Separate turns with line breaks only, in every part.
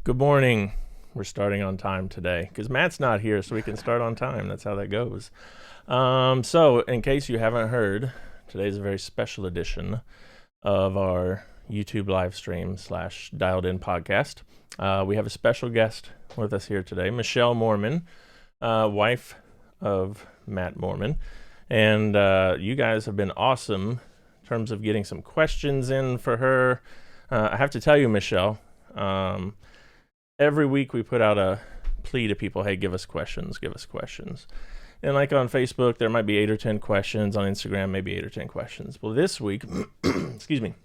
Good morning. We're starting on time today because Matt's not here, so we can start on time. That's how that goes. So, in case you haven't heard, today's a very special edition of our YouTube live stream / dialed in podcast. We have a special guest with us here today, Michele Mormon, wife of Matt Mormon. And you guys have been awesome in terms of getting some questions in for her. I have to tell you, Michele, every week we put out a plea to people, hey, give us questions. And like on Facebook, there might be 8 or 10 questions. On Instagram, maybe 8 or 10 questions. Well, this week, excuse me,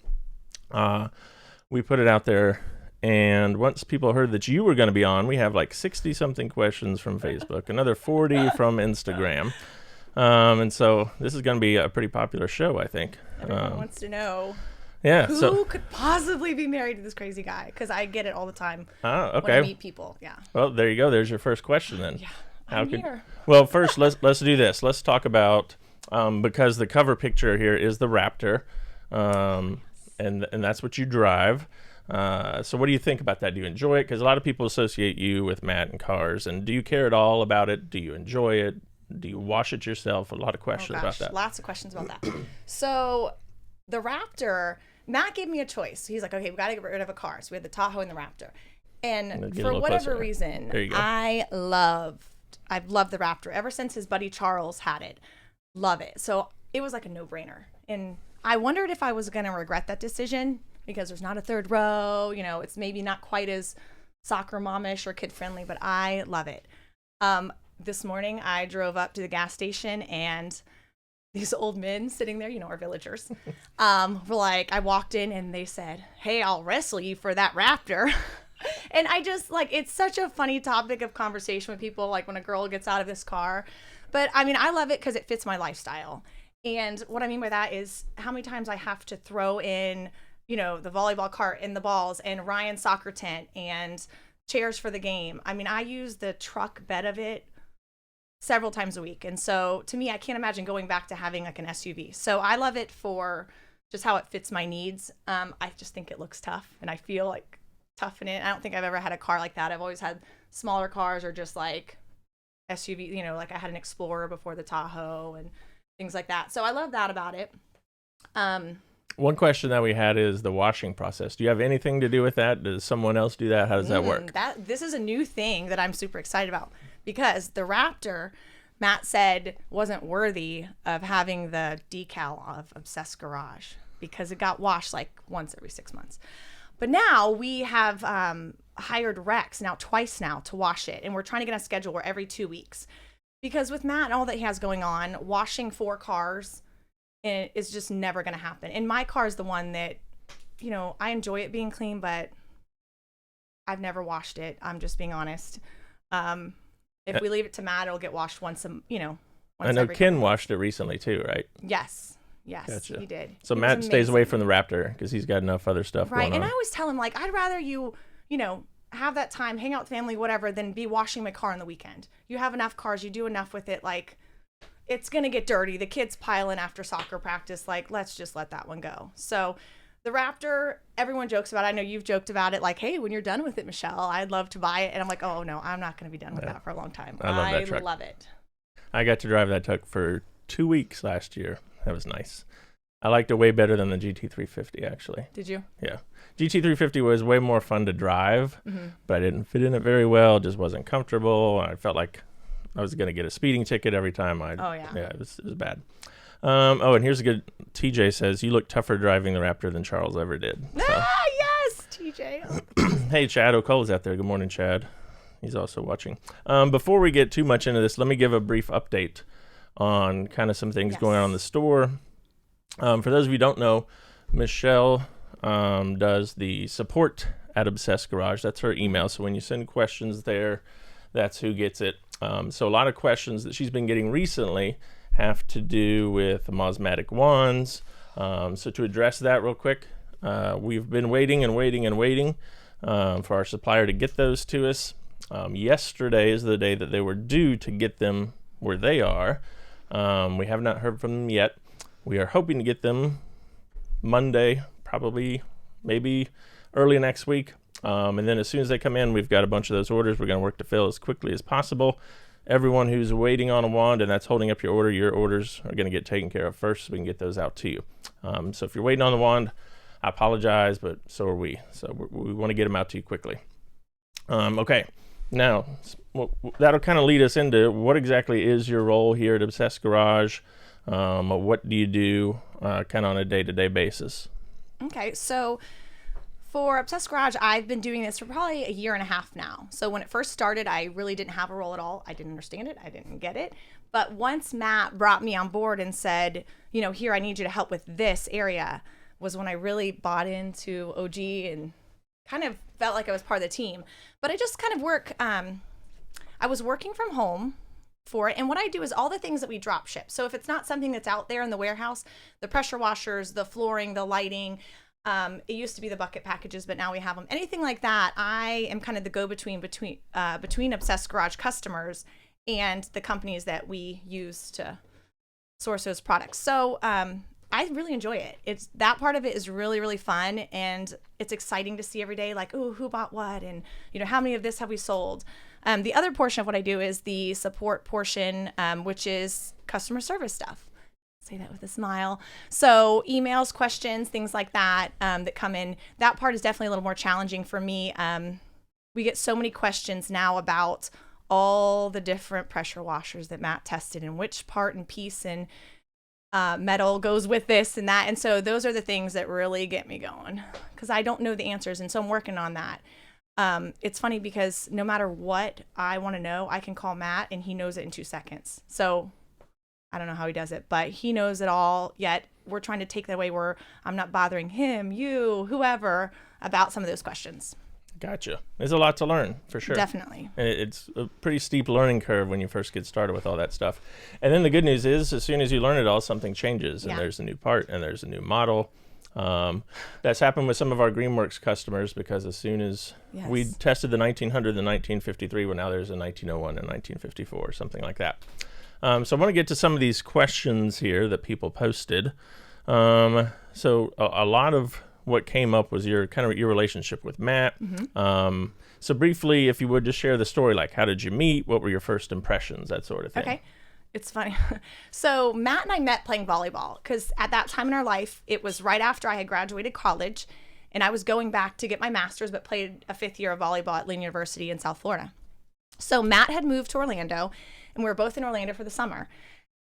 we put it out there. And once people heard that you were going to be on, we have like 60-something questions from Facebook, another 40 from Instagram. And so this is going to be a pretty popular show, I think.
Everyone wants to know.
Yeah.
Who could possibly be married to this crazy guy? Because I get it all the time when I meet people. Yeah.
Well, there you go. There's your first question then.
Yeah. I'm here.
Well, first, let's do this. Let's talk about, because the cover picture here is the Raptor, and that's what you drive. So what do you think about that? Do you enjoy it? Because a lot of people associate you with Matt and cars. And do you care at all about it? Do you enjoy it? Do you wash it yourself? A lot of questions about that.
Lots of questions about that. So the Raptor, Matt gave me a choice. He's like, okay, we got to get rid of a car. So we had the Tahoe and the Raptor. And for whatever reason, I've loved the Raptor ever since his buddy Charles had it. Love it. So it was like a no-brainer. And I wondered if I was going to regret that decision because there's not a third row. You know, it's maybe not quite as soccer momish or kid-friendly, but I love it. This morning, I drove up to the gas station and these old men sitting there, you know, our villagers, were like, I walked in and they said, hey, I'll wrestle you for that Raptor. And I just like, it's such a funny topic of conversation with people, like when a girl gets out of this car. But I mean, I love it because it fits my lifestyle. And what I mean by that is how many times I have to throw in, you know, the volleyball cart and the balls and Ryan's soccer tent and chairs for the game. I mean, I use the truck bed of it several times a week. And so to me, I can't imagine going back to having like an SUV. So I love it for just how it fits my needs. I just think it looks tough and I feel like tough in it. I don't think I've ever had a car like that. I've always had smaller cars or just like SUV, you know, like I had an Explorer before the Tahoe and things like that. So I love that about it.
One question that we had is the washing process. Do you have anything to do with that? Does someone else do that? How does that work?
This is a new thing that I'm super excited about because the Raptor, Matt said, wasn't worthy of having the decal of Obsessed Garage because it got washed like once every 6 months. But now we have hired Rex twice now to wash it. And we're trying to get on a schedule where every 2 weeks. Because with Matt and all that he has going on, washing 4 cars is just never going to happen. And my car is the one that, you know, I enjoy it being clean, but I've never washed it. I'm just being honest. If we leave it to Matt, it'll get washed once
I know Ken washed it recently too, right?
Yes,
gotcha.
He did.
So Matt stays away from the Raptor because he's got enough other stuff going on.
And I always tell him, like, I'd rather you know, have that time, hang out with family, whatever, than be washing my car on the weekend. You have enough cars, you do enough with it, like, it's going to get dirty. The kids pile in after soccer practice. Like, let's just let that one go. So the Raptor, everyone jokes about it. I know you've joked about it. Like, hey, when you're done with it, Michele, I'd love to buy it. And I'm like, oh, no, I'm not going to be done with that for a long time.
I love that truck.
Love it.
I got to drive that truck for 2 weeks last year. That was nice. I liked it way better than the GT350, actually.
Did you?
Yeah. GT350 was way more fun to drive, but I didn't fit in it very well. It just wasn't comfortable. I felt like I was going to get a speeding ticket every time. Yeah, it was bad. And here's a good, TJ says, you look tougher driving the Raptor than Charles ever did. So.
Yes, TJ.
Hey, Chad O'Cole's out there. Good morning, Chad. He's also watching. Before we get too much into this, let me give a brief update on kind of some things going on in the store. For those of you who don't know, Michele does the support at Obsessed Garage. That's her email. So when you send questions there, that's who gets it. So a lot of questions that she's been getting recently have to do with Mosmatic wands. So to address that real quick, we've been waiting for our supplier to get those to us. Yesterday is the day that they were due to get them where they are. We have not heard from them yet. We are hoping to get them Monday, probably, maybe early next week. And then as soon as they come in, we've got a bunch of those orders we're going to work to fill as quickly as possible. Everyone who's waiting on a wand and that's holding up your orders are going to get taken care of first so we can get those out to you. So if you're waiting on the wand, I apologize, but so are we. So we want to get them out to you quickly. Okay, now that'll kind of lead us into what exactly is your role here at Obsessed Garage. What do you do kind of on a day-to-day basis?
Okay, so for Obsessed Garage, I've been doing this for probably a year and a half now. So when it first started, I really didn't have a role at all. I didn't understand it. I didn't get it. But once Matt brought me on board and said, here, I need you to help with this area, was when I really bought into OG and kind of felt like I was part of the team. But I just kind of work, I was working from home for it. And what I do is all the things that we drop ship. So if it's not something that's out there in the warehouse, the pressure washers, the flooring, the lighting, it used to be the bucket packages, but now we have them. Anything like that, I am kind of the go-between between Obsessed Garage customers and the companies that we use to source those products. So I really enjoy it. It's that part of it is really, really fun, and it's exciting to see every day, like, oh, who bought what, and how many of this have we sold. The other portion of what I do is the support portion, which is customer service stuff. Say that with a smile. So emails, questions, things like that that come in. That part is definitely a little more challenging for me. We get so many questions now about all the different pressure washers that Matt tested and which part and piece and metal goes with this and that. And so those are the things that really get me going because I don't know the answers. And so I'm working on that. It's funny because no matter what I want to know, I can call Matt and he knows it in 2 seconds. So I don't know how he does it, but he knows it all, yet we're trying to take that away where I'm not bothering him, you, whoever, about some of those questions.
Gotcha. There's a lot to learn, for sure.
Definitely.
And it's a pretty steep learning curve when you first get started with all that stuff. And then the good news is, as soon as you learn it all, something changes, and there's a new part, and there's a new model. That's happened with some of our Greenworks customers because as soon as we tested the 1900 and 1953, well, now there's a 1901 and 1954, something like that. So I want to get to some of these questions here that people posted. So a lot of what came up was your relationship with Matt. Mm-hmm. So briefly, if you would just share the story, like how did you meet? What were your first impressions? That sort of thing.
Okay. It's funny. So Matt and I met playing volleyball because at that time in our life, it was right after I had graduated college and I was going back to get my master's, but played a 5th year of volleyball at Lynn University in South Florida. So Matt had moved to Orlando and we were both in Orlando for the summer.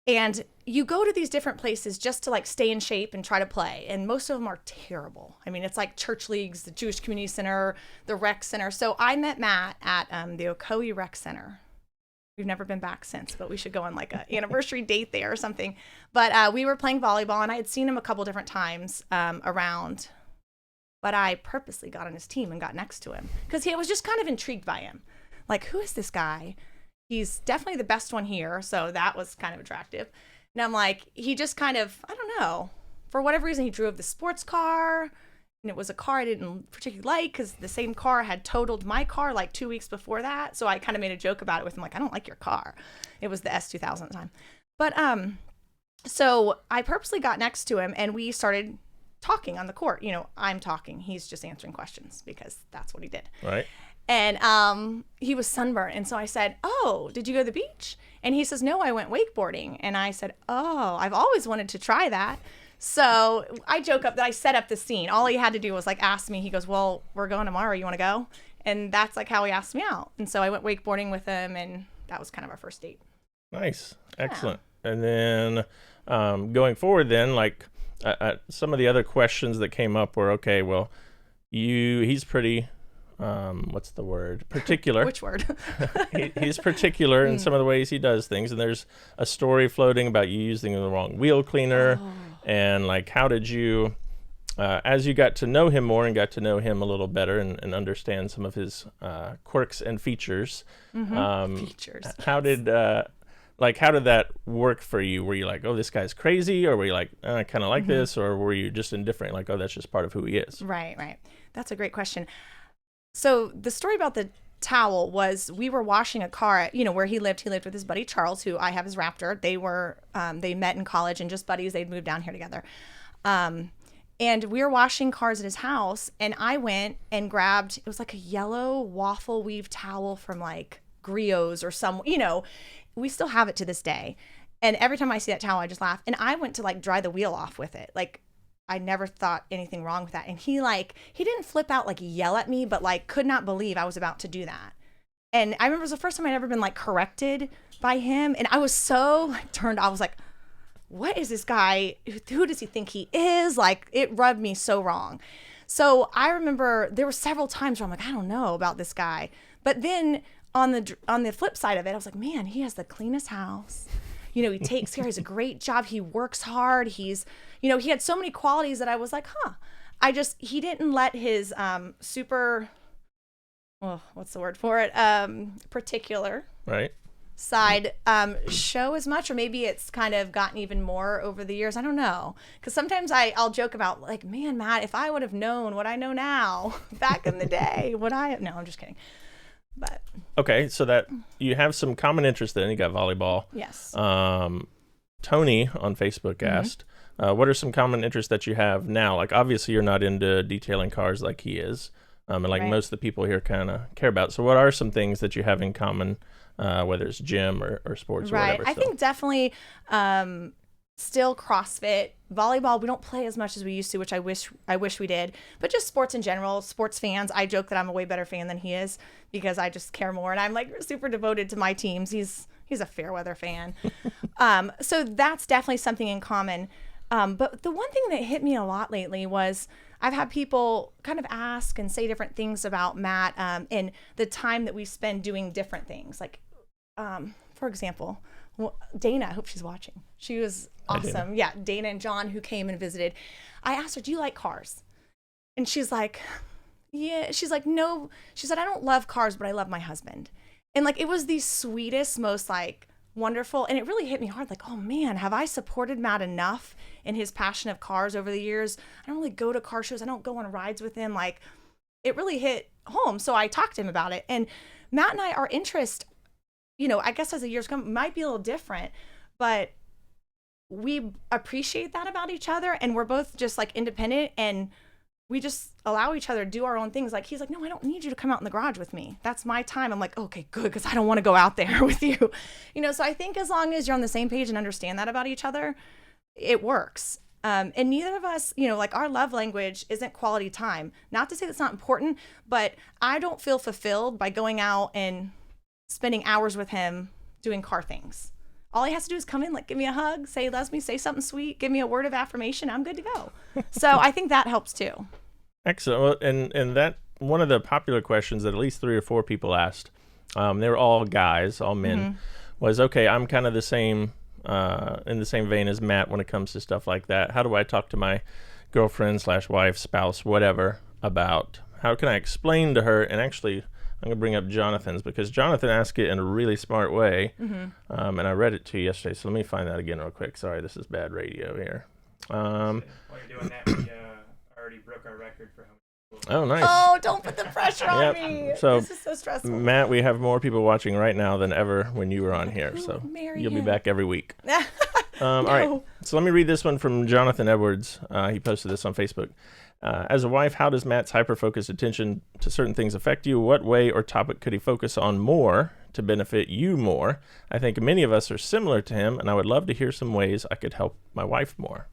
And you go to these different places just to like stay in shape and try to play. And most of them are terrible. I mean, it's like church leagues, the Jewish Community Center, the rec center. So I met Matt at the Ocoee Rec Center. We've never been back since, but we should go on like an anniversary date there or something. But we were playing volleyball and I had seen him a couple different times around. But I purposely got on his team and got next to him because I was just kind of intrigued by him. Like, who is this guy? He's definitely the best one here. So that was kind of attractive. And I'm like, he just kind of, I don't know, for whatever reason, he drove the sports car. And it was a car I didn't particularly like because the same car had totaled my car like 2 weeks before that. So I kind of made a joke about it with him, like, I don't like your car. It was the S2000 at the time. But so I purposely got next to him and we started talking on the court. I'm talking. He's just answering questions because that's what he did.
Right.
And he was sunburned. And so I said, oh, did you go to the beach? And he says, no, I went wakeboarding. And I said, oh, I've always wanted to try that. So I joke up that I set up the scene. All he had to do was like ask me. He goes, well, we're going tomorrow. You want to go? And that's like how he asked me out. And so I went wakeboarding with him. And that was kind of our first date.
Nice. Excellent. Yeah. And then going forward then, like some of the other questions that came up were, okay, well, he's pretty... what's the word? Particular.
Which word?
He's particular in some of the ways he does things. And there's a story floating about you using the wrong wheel cleaner. Oh. And like, how did you, as you got to know him more and got to know him a little better and understand some of his quirks and features,
features.
How did that work for you? Were you like, oh, this guy's crazy? Or were you like, I kind of like this? Or were you just indifferent? Like, oh, that's just part of who he is.
Right. That's a great question. So the story about the towel was we were washing a car, where he lived. He lived with his buddy Charles, who I have his Raptor. They were, they met in college and just buddies. They'd moved down here together. And we were washing cars at his house, and I went and grabbed, it was like a yellow waffle weave towel from like Griots or some, we still have it to this day. And every time I see that towel, I just laugh. And I went to like dry the wheel off with it. Like, I never thought anything wrong with that. And he didn't flip out, like yell at me, but like could not believe I was about to do that. And I remember it was the first time I'd ever been like corrected by him. And I was so like turned off. I was like, what is this guy? Who does he think he is? Like, it rubbed me so wrong. So I remember there were several times where I'm like, I don't know about this guy. But then on the flip side of it, I was like, man, he has the cleanest house. He takes care. He's a great job. He works hard. He had so many qualities that I was like, he didn't let his super, what's the word for it? Particular.
Right.
Side show as much, or maybe it's kind of gotten even more over the years. I don't know, because sometimes I'll joke about like, man, Matt, if I would have known what I know now back in the day, no, I'm just kidding. But
okay, so that you have some common interest. Then you got volleyball.
Yes.
Tony on Facebook asked, what are some common interests that you have now? Like, obviously you're not into detailing cars like he is, and like right. Most of the people here kind of care about. So what are some things that you have in common? Whether it's gym or sports or whatever.
I think definitely still CrossFit, volleyball. We don't play as much as we used to, which I wish we did. But just sports in general, sports fans. I joke that I'm a way better fan than he is because I just care more, and I'm like super devoted to my teams. He's a fair weather fan. So that's definitely something in common. But the one thing that hit me a lot lately was I've had people kind of ask and say different things about Matt and the time that we spend doing different things. Like, for example, Dana, I hope she's watching. She was awesome. Yeah, Dana and John, who came and visited. I asked her, do you like cars? And she's like, yeah. She's like, no. She said, I don't love cars, but I love my husband. And like, it was the sweetest, most like wonderful. And it really hit me hard. Like, oh man, have I supported Matt enough in his passion of cars over the years? I don't really go to car shows. I don't go on rides with him. Like, it really hit home. So I talked to him about it. And Matt and I, our interest, I guess as the years come, might be a little different, but we appreciate that about each other. And we're both just like independent, and we just allow each other to do our own things. Like, he's like, no, I don't need you to come out in the garage with me. That's my time. I'm like, okay, good. Cause I don't want to go out there with you. So I think as long as you're on the same page and understand that about each other, it works. And neither of us, like our love language isn't quality time. Not to say that's not important, but I don't feel fulfilled by going out and spending hours with him doing car things. All he has to do is come in, like, give me a hug, say he loves me, say something sweet, give me a word of affirmation. I'm good to go. So I think that helps too. Excellent.
And that one of the popular questions that at least 3 or 4 people asked, they were all guys, all men, was, okay, I'm kind of the same, in the same vein as Matt when it comes to stuff like that. How do I talk to my girlfriend / wife, spouse, whatever, about how can I explain to her? And actually, I'm going to bring up Jonathan's because Jonathan asked it in a really smart way, and I read it to you yesterday, so let me find that again real quick. Sorry, this is bad radio here.
While you're doing that, we already broke our record for how many people.
Oh, nice.
Oh, don't put the pressure on me.
So,
this is so stressful.
Matt, we have more people watching right now than ever when you were on here, so you'll be back every week. All right, so let me read this one from Jonathan Edwards. He posted this on Facebook. As a wife, how does Matt's hyper-focused attention to certain things affect you? What way or topic could he focus on more to benefit you more? I think many of us are similar to him, and I would love to hear some ways I could help my wife more.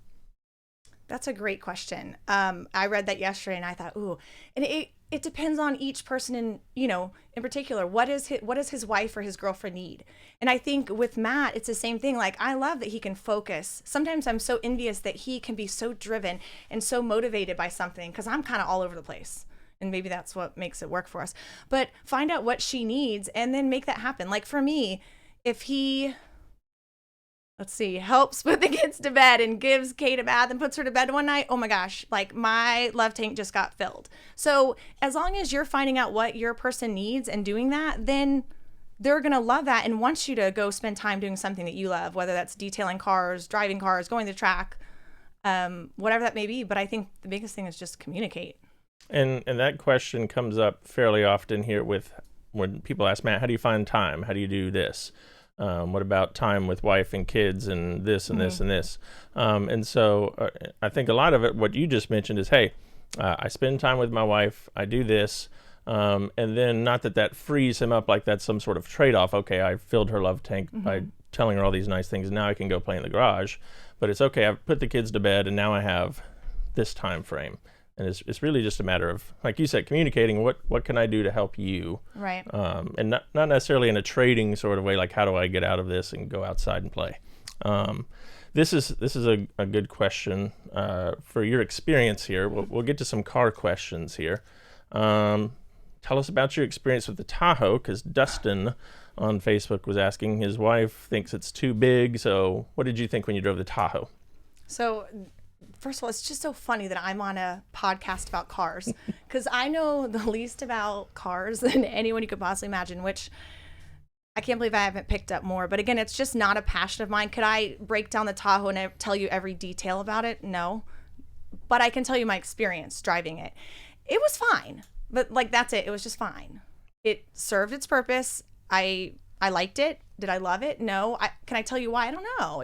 That's a great question. I read that yesterday, and I thought, ooh, and it depends on each person in particular. What does his wife or his girlfriend need? And I think with Matt, it's the same thing. Like, I love that he can focus. Sometimes I'm so envious that he can be so driven and so motivated by something, because I'm kind of all over the place. And maybe that's what makes it work for us. But find out what she needs and then make that happen. Like for me, if he, helps put the kids to bed and gives Kate a bath and puts her to bed one night, oh my gosh, like my love tank just got filled. So as long as you're finding out what your person needs and doing that, then they're going to love that and want you to go spend time doing something that you love, whether that's detailing cars, driving cars, going to the track, whatever that may be. But I think the biggest thing is just communicate.
And that question comes up fairly often here with when people ask Matt, how do you find time? How do you do this? What about time with wife and kids and this and this and this? And so I think a lot of it, what you just mentioned is, hey, I spend time with my wife, I do this, and then not that frees him up like that's some sort of trade-off. Okay, I filled her love tank by telling her all these nice things. Now I can go play in the garage. But it's okay, I've put the kids to bed, and now I have this time frame. And it's really just a matter of, like you said, communicating what can I do to help you,
right?
And not necessarily in a trading sort of way, like how do I get out of this and go outside and play. This is a good question for your experience here. We'll get to some car questions here. Tell us about your experience with the Tahoe, because Dustin on Facebook was asking, his wife thinks it's too big. So what did you think when you drove the Tahoe?
So first of all, it's just so funny that I'm on a podcast about cars, because I know the least about cars than anyone you could possibly imagine, which I can't believe I haven't picked up more. But again, it's just not a passion of mine. Could I break down the Tahoe and tell you every detail about it? No. But I can tell you my experience driving it. It was fine. But like, that's it. It was just fine. It served its purpose. I liked it. Did I love it? No. Can I tell you why? I don't know.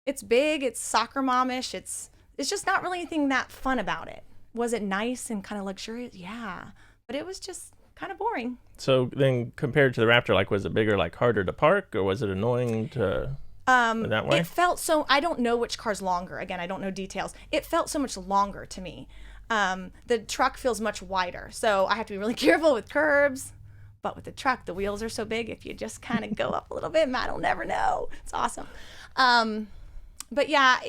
It's big. It's soccer momish. It's just not really anything that fun about it. Was it nice and kind of luxurious? Yeah. But it was just kind of boring.
So then compared to the Raptor, like, was it bigger, like harder to park, or was it annoying to that way?
It felt so, I don't know which car's longer. Again, I don't know details. It felt so much longer to me. The truck feels much wider, so I have to be really careful with curbs. But with the truck, the wheels are so big, if you just kind of go up a little bit, Matt will never know. It's awesome. But yeah,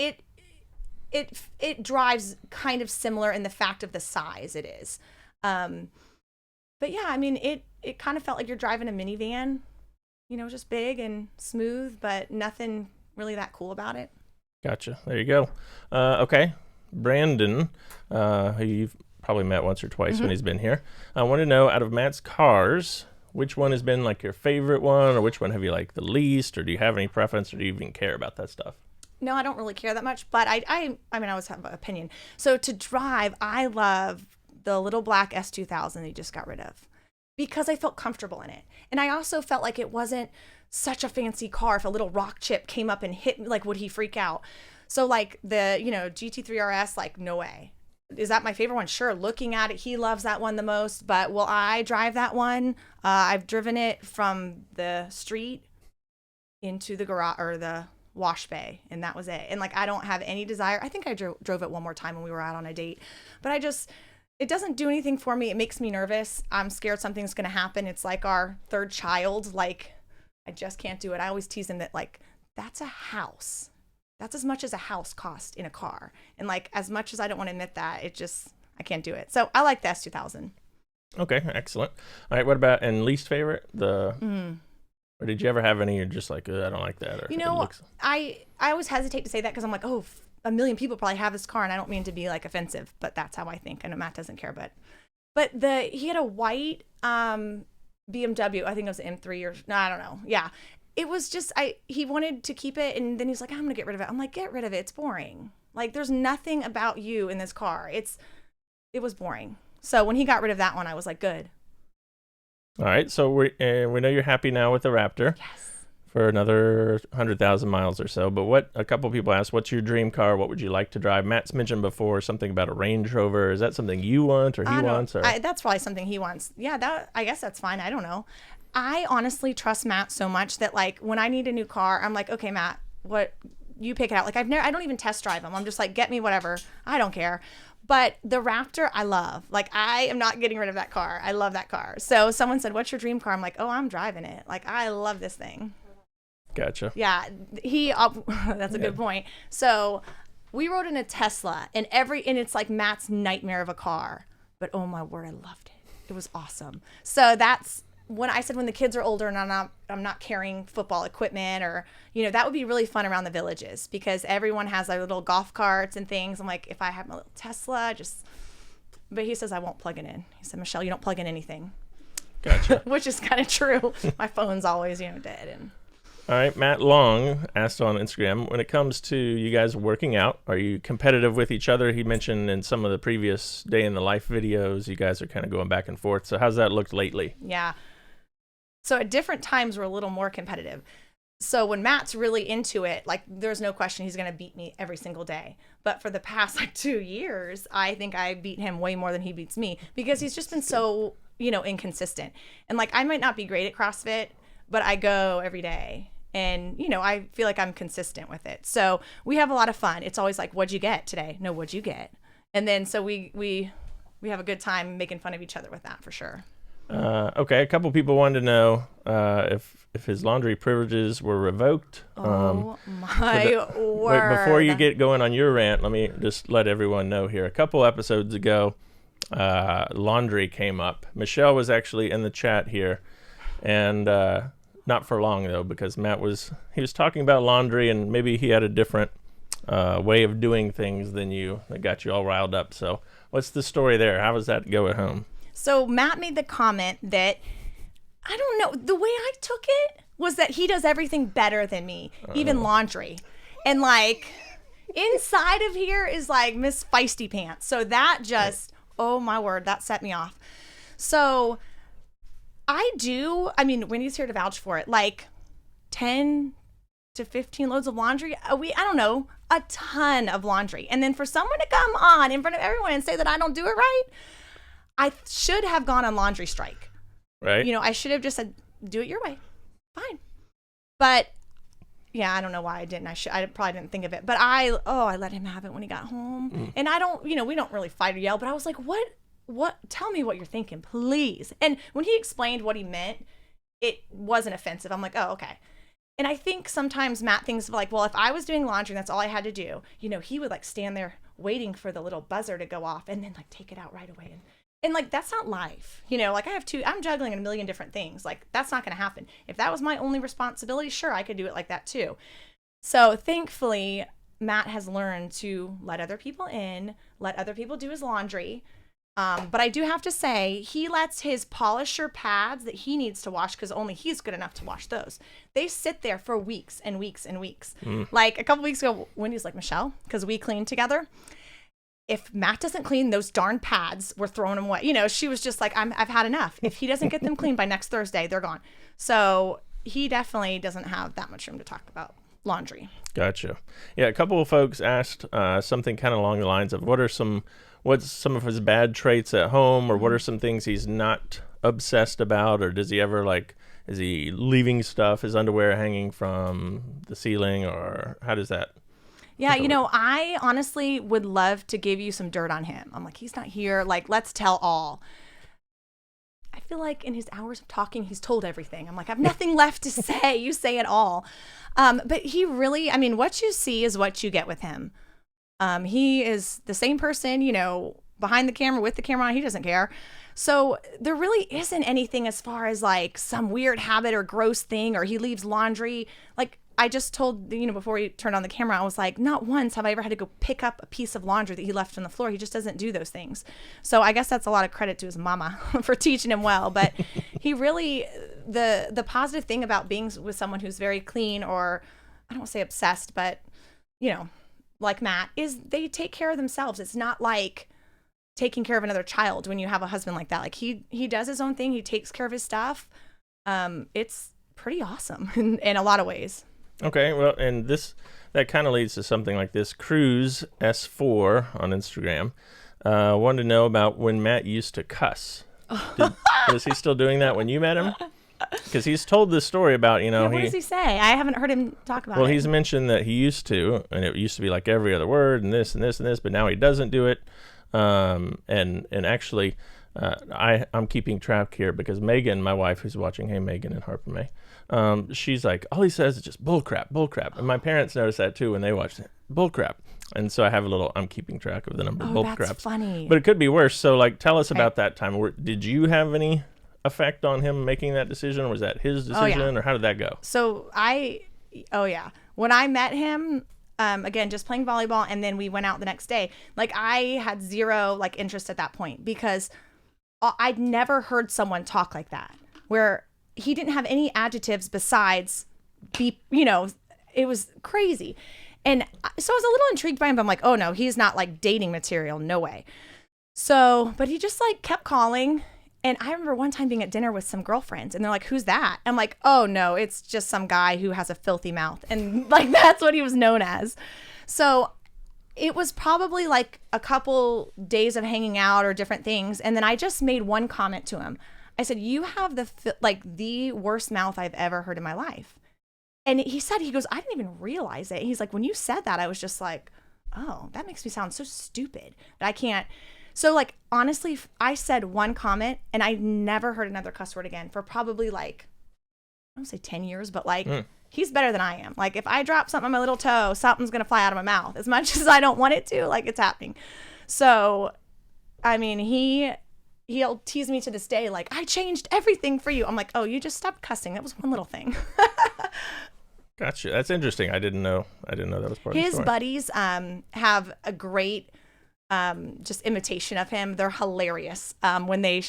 it drives kind of similar in the fact of the size it is. But yeah, I mean, it kind of felt like you're driving a minivan, just big and smooth, but nothing really that cool about it.
Gotcha. There you go. Okay. Brandon, who you've probably met once or twice when he's been here. I want to know, out of Matt's cars, which one has been like your favorite one, or which one have you liked the least, or do you have any preference, or do you even care about that stuff?
No, I don't really care that much, but I mean, I always have an opinion. So to drive, I love the little black S2000 they just got rid of, because I felt comfortable in it. And I also felt like it wasn't such a fancy car. If a little rock chip came up and hit me, like, would he freak out? So like the, GT3 RS, like, no way. Is that my favorite one? Sure. Looking at it, he loves that one the most, but will I drive that one? I've driven it from the street into the garage or the wash bay, and that was it. And like, I don't have any desire. I think I drove it one more time when we were out on a date, but it doesn't do anything for me. It makes me nervous. I'm scared something's going to happen. It's like our third child. Like, I just can't do it. I always tease him that, like, that's a house. That's as much as a house cost in a car. And like, as much as I don't want to admit that, I can't do it. So I like the S2000.
Okay, excellent. All right, what about, and least favorite? Or did you ever have any you're just like, I don't like that? Or
I always hesitate to say that, because I'm like, oh, a million people probably have this car, and I don't mean to be like offensive, but that's how I think. I know Matt doesn't care, but he had a white BMW, I think it was an M3 or, no, I don't know. Yeah. It was just, he wanted to keep it, and then he's like, I'm going to get rid of it. I'm like, get rid of it. It's boring. Like, there's nothing about you in this car. It was boring. So when he got rid of that one, I was like, good.
All right. So we know you're happy now with the Raptor.
Yes.
For another 100,000 miles or so. But a couple people asked, what's your dream car? What would you like to drive? Matt's mentioned before something about a Range Rover. Is that something you want, or he wants? Or?
That's probably something he wants. Yeah, I guess that's fine. I don't know. I honestly trust Matt so much that, like, when I need a new car, I'm like, okay, Matt, what, you pick it out. Like, I don't even test drive them. I'm just like, get me whatever. I don't care. But the Raptor, I love. Like, I am not getting rid of that car. I love that car. So someone said, what's your dream car? I'm like, oh, I'm driving it. Like, I love this thing.
Gotcha.
Yeah, that's a good point. So we rode in a Tesla, and it's like Matt's nightmare of a car. But oh my word, I loved it. It was awesome. So that's when I said, when the kids are older and I'm not carrying football equipment, or, that would be really fun around the villages, because everyone has their little golf carts and things. I'm like, if I have my little Tesla, but he says I won't plug it in. He said, Michelle, you don't plug in anything.
Gotcha.
Which is kind of true. My phone's always, dead. And
all right, Matt Long asked on Instagram, when it comes to you guys working out, are you competitive with each other? He mentioned in some of the previous day in the life videos, you guys are kind of going back and forth. So how's that looked lately?
Yeah. So at different times, we're a little more competitive. So when Matt's really into it, like there's no question he's going to beat me every single day. But for the past like 2 years, I think I beat him way more than he beats me because he's just been so, inconsistent. And like I might not be great at CrossFit, but I go every day. And, I feel like I'm consistent with it. So we have a lot of fun. It's always like, what'd you get today? No, what'd you get? And then so we have a good time making fun of each other with that for sure.
Okay, a couple people wanted to know if his laundry privileges were revoked.
Oh my word!
Wait, before you get going on your rant, let me just let everyone know here. A couple episodes ago, laundry came up. Michelle was actually in the chat here, and not for long though, because Matt was talking about laundry, and maybe he had a different way of doing things than you that got you all riled up. So, what's the story there? How does that go at home?
So Matt made the comment that, I don't know, the way I took it was that he does everything better than me, even laundry. And like inside of here is like Miss Feisty Pants. So that just, oh my word, that set me off. So Wendy's here to vouch for it, like 10 to 15 loads of laundry a week. I don't know, a ton of laundry. And then for someone to come on in front of everyone and say that I don't do it right, I should have gone on laundry strike.
Right.
I should have just said, do it your way. Fine. But yeah, I don't know why I didn't. I probably didn't think of it. But I let him have it when he got home. And I don't, we don't really fight or yell, but I was like, what, tell me what you're thinking, please. And when he explained what he meant, it wasn't offensive. I'm like, oh, okay. And I think sometimes Matt thinks like, well, if I was doing laundry and that's all I had to do, he would like stand there waiting for the little buzzer to go off and then like take it out right away. And like, that's not life. Like I'm juggling a million different things. Like that's not going to happen. If that was my only responsibility, sure, I could do it like that too. So thankfully, Matt has learned to let other people in, let other people do his laundry. But I do have to say, he lets his polisher pads that he needs to wash, because only he's good enough to wash those. They sit there for weeks and weeks and weeks. Like a couple weeks ago, Wendy's like, Michelle, because we cleaned together, if Matt doesn't clean those darn pads, we're throwing them away. She was just like, I've had enough. If he doesn't get them cleaned by next Thursday, they're gone. So he definitely doesn't have that much room to talk about laundry.
Gotcha. Yeah, a couple of folks asked something kind of along the lines of what's some of his bad traits at home, or what are some things he's not obsessed about, or does he ever is he leaving stuff, his underwear hanging from the ceiling, or how does that?
Yeah, I honestly would love to give you some dirt on him. I'm like, he's not here. Like, let's tell all. I feel like in his hours of talking, he's told everything. I'm like, I have nothing left to say. You say it all. But he really, what you see is what you get with him. He is the same person, behind the camera, with the camera on. He doesn't care. So there really isn't anything as far as like some weird habit or gross thing, or he leaves laundry. Like, I just told, before he turned on the camera, I was like, not once have I ever had to go pick up a piece of laundry that he left on the floor. He just doesn't do those things. So I guess that's a lot of credit to his mama for teaching him well. But he really, the positive thing about being with someone who's very clean, or I don't want to say obsessed, but, like Matt, is they take care of themselves. It's not like taking care of another child when you have a husband like that. Like he does his own thing. He takes care of his stuff. It's pretty awesome in a lot of ways.
Okay, well, and that kind of leads to something like this. Cruz S4 on Instagram wanted to know about when Matt used to cuss. Is he still doing that when you met him? Because he's told this story about,
what does he say? I haven't heard him talk about it.
Well, he's mentioned that he used to, and it used to be like every other word and this and this and this, but now he doesn't do it. And actually, I'm keeping track here because Megan, my wife, who's watching, hey, Megan and Harper May, she's like, all he says is just bull crap. And my parents noticed that too when they watched it. Bull crap. And so I have I'm keeping track of the number of bull craps.
That's funny.
But it could be worse. So tell us about that time. Did you have any effect on him making that decision? Or was that his decision, or how did that go?
So when I met him, again, just playing volleyball, and then we went out the next day, I had zero interest at that point, because I'd never heard someone talk like that, where he didn't have any adjectives besides beep, it was crazy. And so I was a little intrigued by him, but I'm like, oh no, he's not dating material. No way. So, but he just kept calling. And I remember one time being at dinner with some girlfriends, and they're like, "Who's that?" I'm like, "Oh no, it's just some guy who has a filthy mouth," and like that's what he was known as. So it was probably like a couple days of hanging out or different things, and then I just made one comment to him. I said, "You have the worst mouth I've ever heard in my life." And he goes, "I didn't even realize it." He's like, "When you said that, I was just like, oh, that makes me sound so stupid that I can't." So like, honestly, I said one comment and I never heard another cuss word again for probably like, I don't say 10 years, but like he's better than I am. Like if I drop something on my little toe, something's going to fly out of my mouth as much as I don't want it to, like it's happening. So, I mean, he'll tease me to this day. Like, "I changed everything for you." I'm like, "Oh, you just stopped cussing. That was one little thing."
Gotcha. That's interesting. I didn't know that was part of the story.
His buddies have a great just imitation of him. They're hilarious. When they,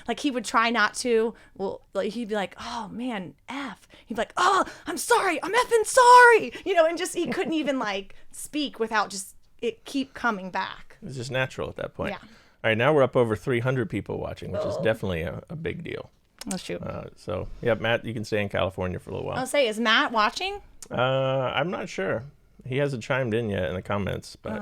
like he would try not to. Well, like he'd be like, "Oh man, F." He'd be like, "Oh, I'm sorry. I'm effing sorry." And just he couldn't even like speak without just it keep coming back.
It's just natural at that point.
Yeah.
All right, now we're up over 300 people watching, which is definitely a big deal.
Oh, shoot.
So, yeah, Matt, you can stay in California for a little while.
I'll say, is Matt watching?
I'm not sure. He hasn't chimed in yet in the comments, but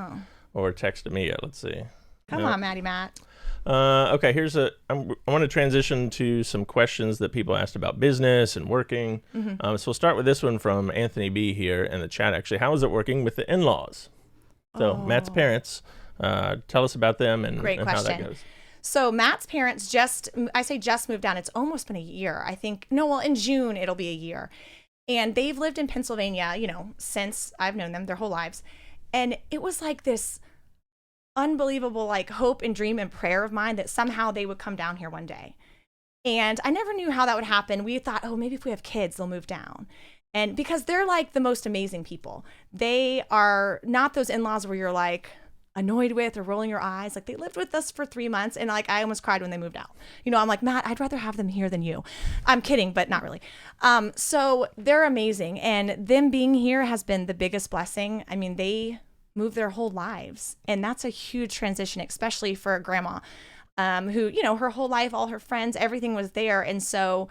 or texted me yet. Let's see.
Come on, Matt.
Okay, I want to transition to some questions that people asked about business and working. So we'll start with this one from Anthony B here in the chat, actually. How is it working with the in-laws? So Matt's parents, tell us about them and how that goes.
So Matt's parents just moved down. It's almost been a year. I think, in June, it'll be a year. And they've lived in Pennsylvania, since I've known them their whole lives. And it was like this unbelievable, like hope and dream and prayer of mine that somehow they would come down here one day. And I never knew how that would happen. We thought, maybe if we have kids, they'll move down. And because they're like the most amazing people. They are not those in-laws where you're like annoyed with or rolling your eyes. Like they lived with us for 3 months and like I almost cried when they moved out. I'm like, "Matt, I'd rather have them here than you." I'm kidding, but not really. So they're amazing, and them being here has been the biggest blessing. I mean, they moved their whole lives, and that's a huge transition, especially for a grandma who, her whole life, all her friends, everything was there. And so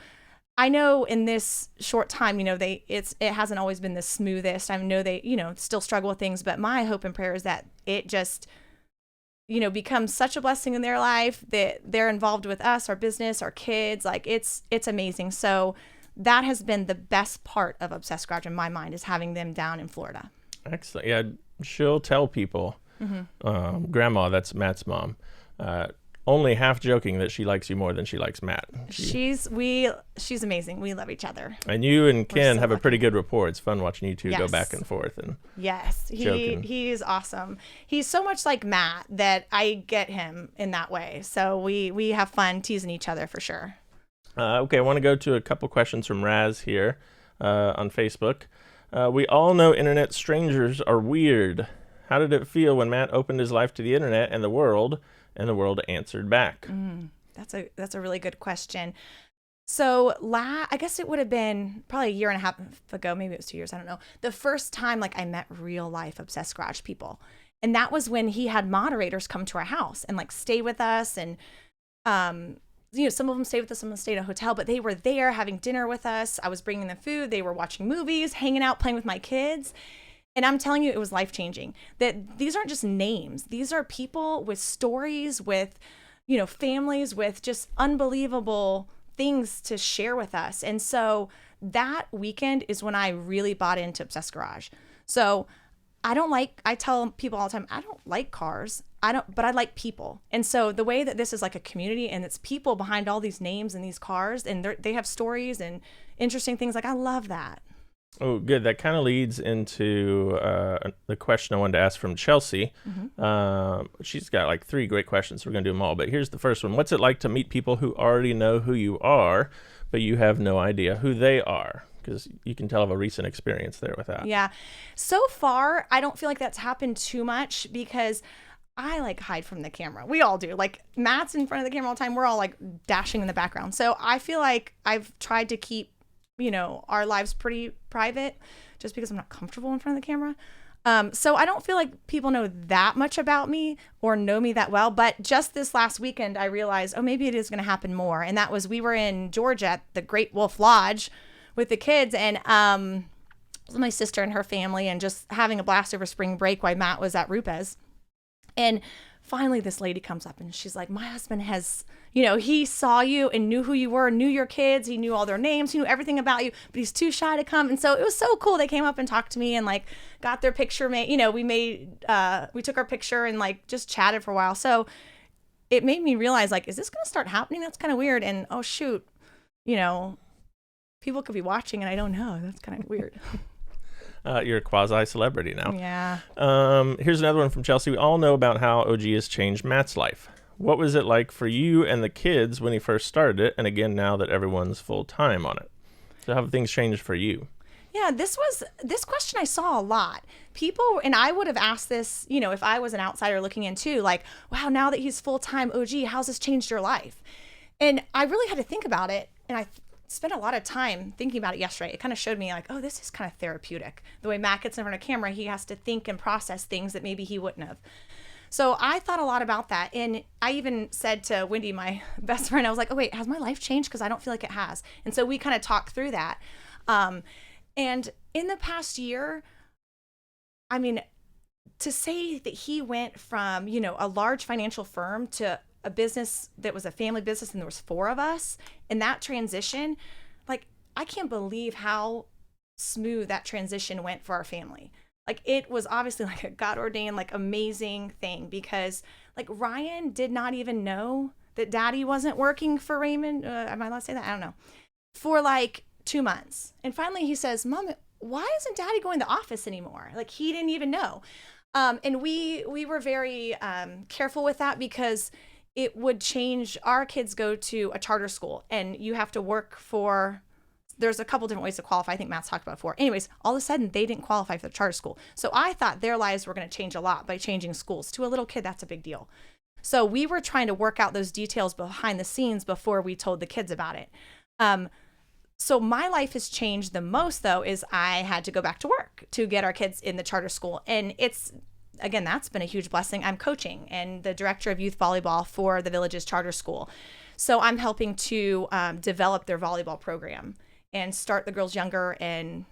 I know in this short time, it hasn't always been the smoothest. I know they, still struggle with things, but my hope and prayer is that it just, becomes such a blessing in their life that they're involved with us, our business, our kids. Like it's amazing. So that has been the best part of Obsessed Garage in my mind, is having them down in Florida.
Excellent. Yeah, she'll tell people, Grandma, that's Matt's mom, only half joking that she likes you more than she likes Matt.
She's amazing. We love each other.
And you and Ken have a pretty good rapport. It's fun watching you two go back and forth and
he's awesome. He's so much like Matt that I get him in that way. So we have fun teasing each other for sure.
Okay, I want to go to a couple questions from Raz here on Facebook. We all know internet strangers are weird. How did it feel when Matt opened his life to the internet and the world answered back?
That's a really good question. So I guess it would have been probably a year and a half ago, maybe it was 2 years, I don't know. The first time like I met real life Obsessed Garage people. And that was when he had moderators come to our house and like stay with us. And, some of them stayed with us, some of them stayed at a hotel, but they were there having dinner with us. I was bringing them food. They were watching movies, hanging out, playing with my kids. And I'm telling you, it was life-changing. That these aren't just names. These are people with stories, with, families, with just unbelievable things to share with us. And so that weekend is when I really bought into Obsessed Garage. So I tell people all the time, I don't like cars. But I like people. And so the way that this is like a community and it's people behind all these names and these cars, and they have stories and interesting things. Like I love that.
Oh, good. That kind of leads into the question I wanted to ask from Chelsea. She's got like 3 great questions. So we're going to do them all. But here's the first one. What's it like to meet people who already know who you are, but you have no idea who they are? Because you can tell of a recent experience there with that.
Yeah. So far, I don't feel like that's happened too much because I like hide from the camera. We all do. Like Matt's in front of the camera all the time. We're all like dashing in the background. So I feel like I've tried to keep, our lives pretty private just because I'm not comfortable in front of the camera. So I don't feel like people know that much about me or know me that well. But just this last weekend, I realized, oh, maybe it is going to happen more. And that was, we were in Georgia at the Great Wolf Lodge with the kids, and my sister and her family, and just having a blast over spring break while Matt was at Rupes. And finally this lady comes up and she's like, my husband has, he saw you and knew who you were, knew your kids. He knew all their names. He knew everything about you, but he's too shy to come. And so it was so cool. They came up and talked to me and like got their picture made. We took our picture and like just chatted for a while. So it made me realize, like, is this going to start happening? That's kind of weird. And oh shoot, people could be watching and I don't know. That's kind of weird.
You're a quasi-celebrity now.
Yeah.
Here's another one from Chelsea. We all know about how OG has changed Matt's life. What was it like for you and the kids when he first started it, and again now that everyone's full-time on it? So how have things changed for you?
Yeah, this question I saw a lot. People, and I would have asked this, if I was an outsider looking in too, like, wow, now that he's full-time OG, how's this changed your life? And I really had to think about it, and I spent a lot of time thinking about it yesterday. It kind of showed me like, oh, this is kind of therapeutic. The way Matt gets in front of camera, he has to think and process things that maybe he wouldn't have. So I thought a lot about that. And I even said to Wendy, my best friend, I was like, oh, wait, has my life changed? Because I don't feel like it has. And so we kind of talked through that. And in the past year, I mean, to say that he went from, a large financial firm to a business that was a family business and there was 4 of us, and that transition, like, I can't believe how smooth that transition went for our family. Like, it was obviously like a God ordained, like, amazing thing, because like Ryan did not even know that daddy wasn't working for Raymond. Am I allowed to say that? I don't know. For like 2 months. And finally he says, Mom, why isn't daddy going to the office anymore? Like, he didn't even know. And we were very careful with that, because it would change. Our kids go to a charter school and you have to work for, there's a couple different ways to qualify. I think Matt's talked about before. Anyways, all of a sudden they didn't qualify for the charter school. So I thought their lives were going to change a lot by changing schools. To a little kid, that's a big deal. So we were trying to work out those details behind the scenes before we told the kids about it. So my life has changed the most, though, is I had to go back to work to get our kids in the charter school. And again, that's been a huge blessing. I'm coaching and the director of youth volleyball for the Villages Charter School. So I'm helping to develop their volleyball program and start the girls younger and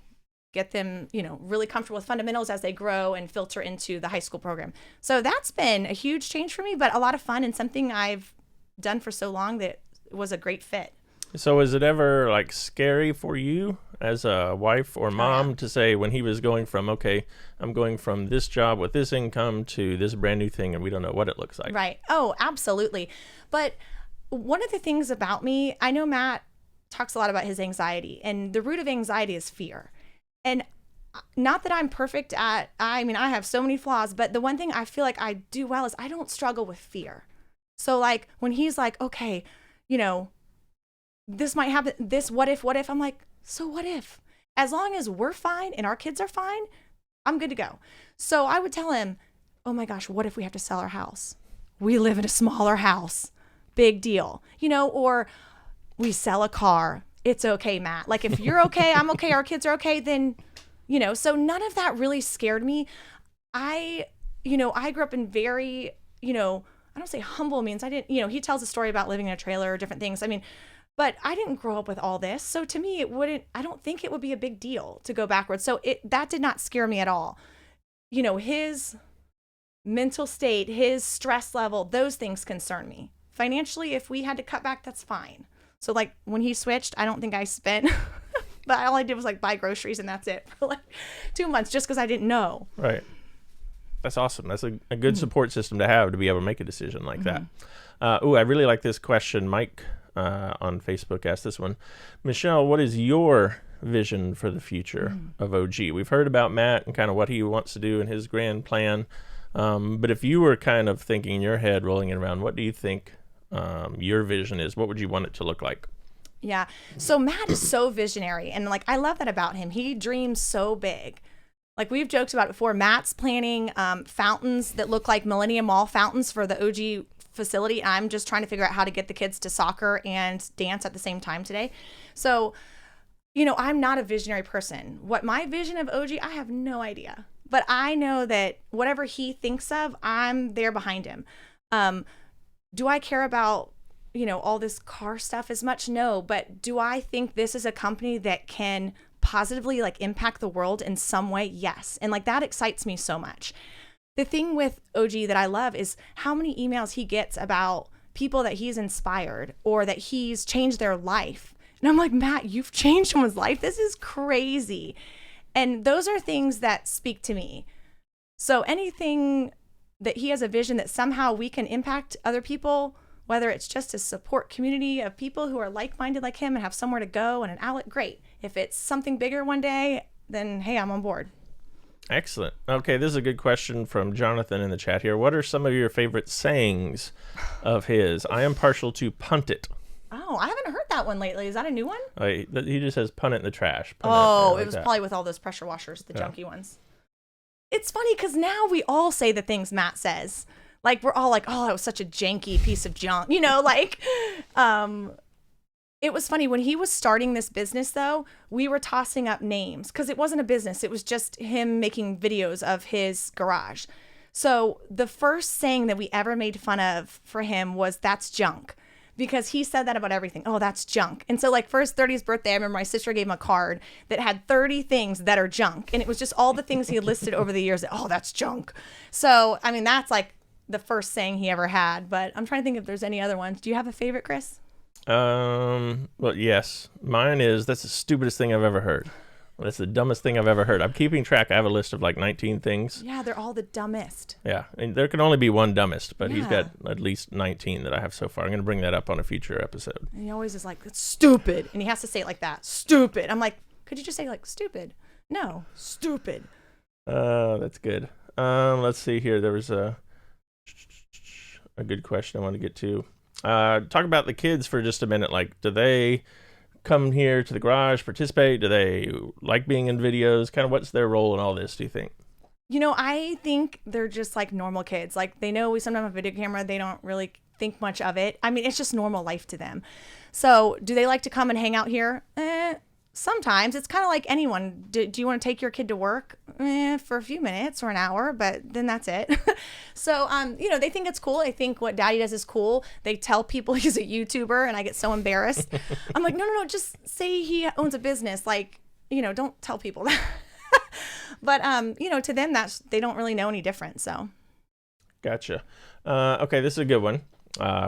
get them, really comfortable with fundamentals as they grow and filter into the high school program. So that's been a huge change for me, but a lot of fun and something I've done for so long that was a great fit.
So is it ever like scary for you as a wife or mom to say, when he was going from, okay, I'm going from this job with this income to this brand new thing and we don't know what it looks like?
Right. Oh, absolutely. But one of the things about me, I know Matt talks a lot about his anxiety, and the root of anxiety is fear. And not that I'm perfect I have so many flaws, but the one thing I feel like I do well is I don't struggle with fear. So like when he's like, okay, this might happen, this what if, I'm like, so what if? As long as we're fine and our kids are fine, I'm good to go. So I would tell him, oh my gosh, what if we have to sell our house? We live in a smaller house. Big deal. Or we sell a car. It's okay, Matt. Like, if you're okay, I'm okay, our kids are okay, then, so none of that really scared me. I grew up in very, I don't say humble means I didn't, he tells a story about living in a trailer or different things. But I didn't grow up with all this. So to me, I don't think it would be a big deal to go backwards. So that did not scare me at all. His mental state, his stress level, those things concern me. Financially, if we had to cut back, that's fine. So like when he switched, I don't think I spent, but all I did was like buy groceries and that's it for like 2 months just because I didn't know.
Right. That's awesome. That's a good support system to have to be able to make a decision like that. I really like this question. Mike on Facebook asked this one. Michelle, what is your vision for the future of OG? We've heard about Matt and kind of what he wants to do and his grand plan. But if you were kind of thinking in your head, rolling it around, what do you think your vision is? What would you want it to look like?
Yeah. So Matt is so visionary. And like, I love that about him. He dreams so big. Like we've joked about it before. Matt's planning fountains that look like Millennium Mall fountains for the OG facility. I'm just trying to figure out how to get the kids to soccer and dance at the same time today. So, I'm not a visionary person. What my vision of OG, I have no idea. but I know that whatever he thinks of, I'm there behind him. Do I care about, all this car stuff as much? No, but do I think this is a company that can positively like impact the world in some way? Yes. And like that excites me so much. The thing with OG that I love is how many emails he gets about people that he's inspired or that he's changed their life. And I'm like, Matt, you've changed someone's life. This is crazy. And those are things that speak to me. So anything that he has a vision that somehow we can impact other people, whether it's just to support community of people who are like-minded like him and have somewhere to go and an outlet, great. If it's something bigger one day, then hey, I'm on board.
Excellent. Okay, this is a good question from Jonathan in the chat here. What are some of your favorite sayings of his? I am partial to punt it.
Oh, I haven't heard that one lately. Is that a new one?
He just says punt it in the trash.
It was probably with all those pressure washers, the junky ones. It's funny because now we all say the things Matt says. Like, we're all like, oh, that was such a janky piece of junk. It was funny when he was starting this business, though, we were tossing up names because it wasn't a business. It was just him making videos of his garage. So the first saying that we ever made fun of for him was, that's junk. Because he said that about everything. Oh, that's junk. And so like for his 30th birthday, I remember my sister gave him a card that had 30 things that are junk. And it was just all the things he had listed over the years that, oh, that's junk. So, I mean, that's like the first saying he ever had. But I'm trying to think if there's any other ones. Do you have a favorite, Chris?
Well, yes. Mine is, that's the stupidest thing I've ever heard. That's the dumbest thing I've ever heard. I'm keeping track. I have a list of like 19 things.
Yeah, they're all the dumbest.
Yeah, and there can only be one dumbest, but he's got at least 19 that I have so far. I'm going to bring that up on a future episode.
And he always is like, it's stupid. And he has to say it like that. Stupid. I'm like, could you just say like stupid? No, stupid.
That's good. Let's see here. There was a good question I want to get to. Talk about the kids for just a minute. Like, do they come here to the garage, participate? Do they like being in videos? Kind of what's their role in all this, do you think?
I think they're just like normal kids. Like, they know we sometimes have a video camera. They don't really think much of it. I mean, it's just normal life to them. So do they like to come and hang out here? Sometimes. It's kind of like anyone. Do you want to take your kid to work for a few minutes or an hour, but then that's it. So, they think it's cool. I think what Daddy does is cool. They tell people he's a YouTuber, and I get so embarrassed. I'm like, no, just say he owns a business. Like, don't tell people that. But, to them, they don't really know any different. So.
Gotcha. Okay, this is a good one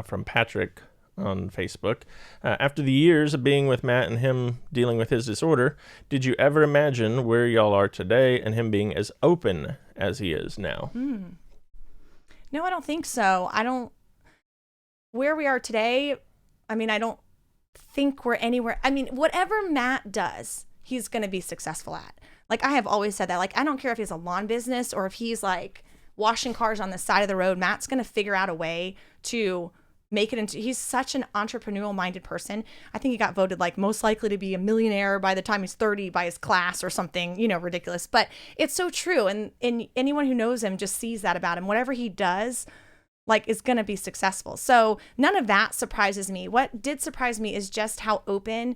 from Patrick on Facebook. After the years of being with Matt and him dealing with his disorder, did you ever imagine where y'all are today and him being as open as he is now?
No, I don't think so. Where we are today, I mean, I don't think we're anywhere. I mean, whatever Matt does, he's going to be successful at. Like, I have always said that. Like, I don't care if he has a lawn business or if he's like washing cars on the side of the road. Matt's going to figure out a way to make it into, he's such an entrepreneurial minded person. I think he got voted like most likely to be a millionaire by the time he's 30 by his class or something, ridiculous, but it's so true. And anyone who knows him just sees that about him. Whatever he does, like, is going to be successful. So none of that surprises me. What did surprise me is just how open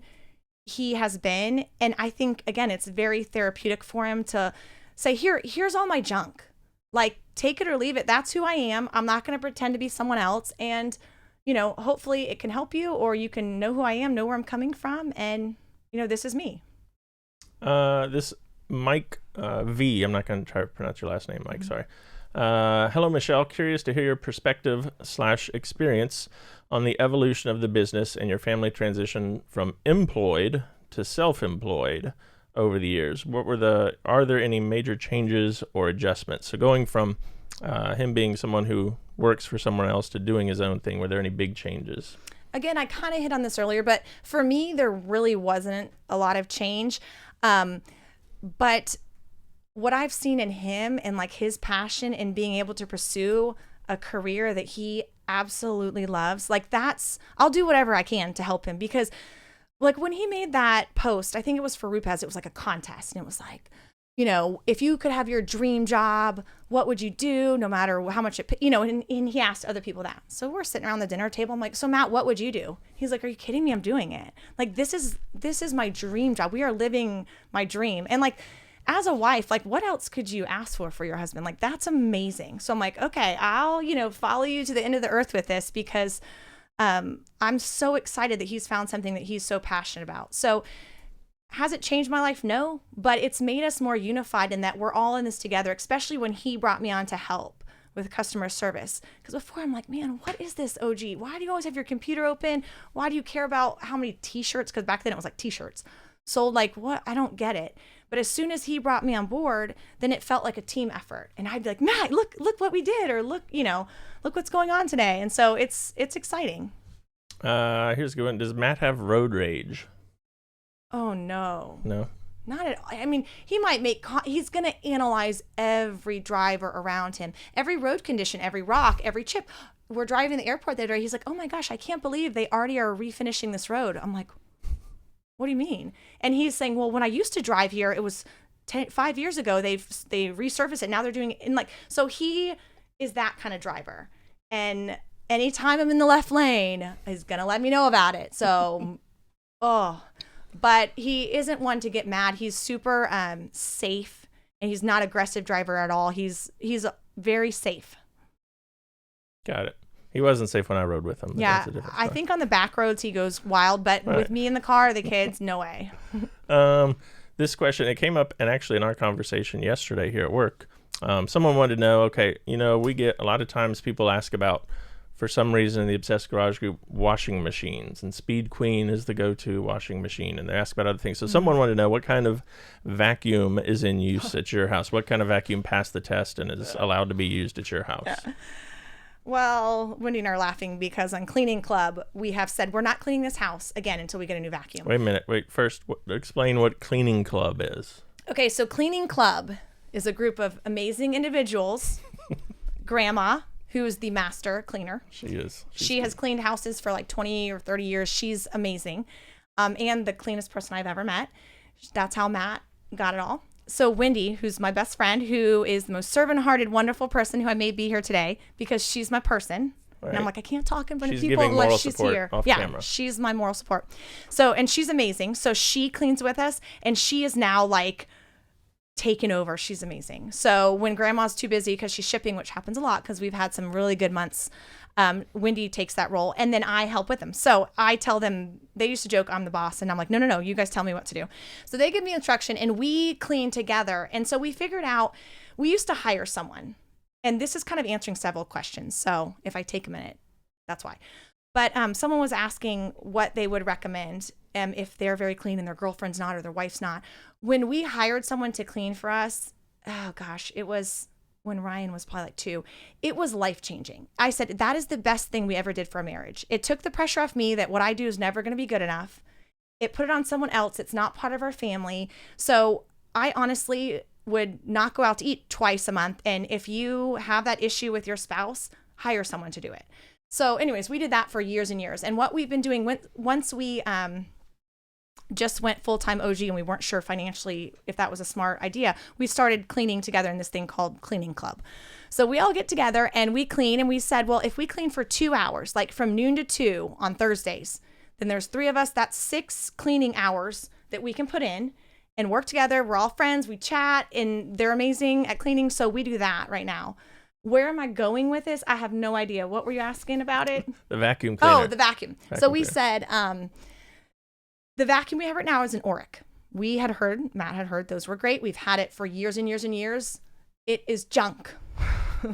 he has been. And I think, again, it's very therapeutic for him to say, here's all my junk. Like, take it or leave it. That's who I am. I'm not going to pretend to be someone else. And hopefully it can help you, or you can know who I am, know where I'm coming from, and, this is me.
This Mike V, I'm not going to try to pronounce your last name, Mike, sorry. Hello, Michelle. Curious to hear your perspective / experience on the evolution of the business and your family transition from employed to self-employed over the years. Are there any major changes or adjustments? So going from him being someone who works for someone else to doing his own thing, were there any big changes?
Again, I kind of hit on this earlier, but for me, there really wasn't a lot of change. But what I've seen in him and like his passion in being able to pursue a career that he absolutely loves, like I'll do whatever I can to help him, because like when he made that post, I think it was for Rupaz, it was like a contest, and it was like, if you could have your dream job, what would you do, no matter how much it, and he asked other people that. So we're sitting around the dinner table. I'm like, so Matt, what would you do? He's like, are you kidding me? I'm doing it. Like, this is my dream job. We are living my dream. And like, as a wife, like, what else could you ask for your husband? Like, that's amazing. So I'm like, okay, I'll, follow you to the end of the earth with this, because I'm so excited that he's found something that he's so passionate about. So has it changed my life? No, but it's made us more unified in that we're all in this together, especially when he brought me on to help with customer service. Because before I'm like, man, what is this, OG? Why do you always have your computer open? Why do you care about how many t-shirts? Because back then it was like t-shirts sold. Like, what? I don't get it. But as soon as he brought me on board, then it felt like a team effort. And I'd be like, Matt, look what we did, or look what's going on today. And so it's exciting.
Here's a good one. Does Matt have road rage?
Oh, no.
No?
Not at all. I mean, he's going to analyze every driver around him, every road condition, every rock, every chip. We're driving the airport the other day. He's like, oh my gosh, I can't believe they already are refinishing this road. I'm like, what do you mean? And he's saying, well, when I used to drive here, it was 5 years ago. They resurfaced it. Now they're doing it. And like, so he is that kind of driver. And anytime I'm in the left lane, he's going to let me know about it. So, but he isn't one to get mad. He's super safe, and he's not aggressive driver at all. He's very safe. Got
it. He wasn't safe when I rode with him.
Yeah, I think on the back roads he goes wild, but with me in the car, the kids, no way.
This question, it came up, and actually in our conversation yesterday here at work, someone wanted to know, okay, we get a lot of times people ask about, for some reason, in the Obsessed Garage group, washing machines, and Speed Queen is the go-to washing machine, and they ask about other things. So someone wanted to know what kind of vacuum is in use at your house. What kind of vacuum passed the test and is allowed to be used at your house?
Yeah. Well, Wendy and I are laughing because on Cleaning Club, we have said we're not cleaning this house again until we get a new vacuum.
Wait a minute. First, explain what Cleaning Club is.
Okay, so Cleaning Club is a group of amazing individuals. Grandma, who is the master cleaner.
She is.
She has cleaned houses for like 20 or 30 years. She's amazing. And the cleanest person I've ever met. That's how Matt got it all. So Wendy, who's my best friend, who is the most servant-hearted, wonderful person who I may be here today because she's my person. Right. And I'm like, I can't talk in front of people unless she's here.
Off camera.
She's my moral support. So, and she's amazing. So she cleans with us, and she is now like taken over. She's amazing. So when grandma's too busy because she's shipping, which happens a lot because we've had some really good months, Wendy takes that role, and then I help with them. So I tell them, they used to joke I'm the boss, and I'm like, no, you guys tell me what to do. So they give me instruction, and we clean together. And so we figured out, we used to hire someone, and this is kind of answering several questions. So if I take a minute, that's why. But someone was asking what they would recommend if they're very clean and their girlfriend's not or their wife's not. When we hired someone to clean for us, oh gosh, it was when Ryan was probably like 2, it was life-changing. I said, that is the best thing we ever did for a marriage. It took the pressure off me that what I do is never going to be good enough. It put it on someone else. It's not part of our family. So I honestly would not go out to eat twice a month. And if you have that issue with your spouse, hire someone to do it. So anyways, we did that for years and years. And what we've been doing once we just went full-time OG and we weren't sure financially if that was a smart idea, we started cleaning together in this thing called Cleaning Club. So we all get together and we clean, and we said, well, if we clean for 2 hours, like from noon to 2 on Thursdays, then there's 3 of us. That's 6 cleaning hours that we can put in and work together. We're all friends. We chat, and they're amazing at cleaning. So we do that right now. Where am I going with this? I have no idea. What were you asking about it?
The vacuum cleaner.
Oh, the vacuum. So we said the vacuum we have right now is an Auric. Matt had heard those were great. We've had it for years and years and years. It is junk.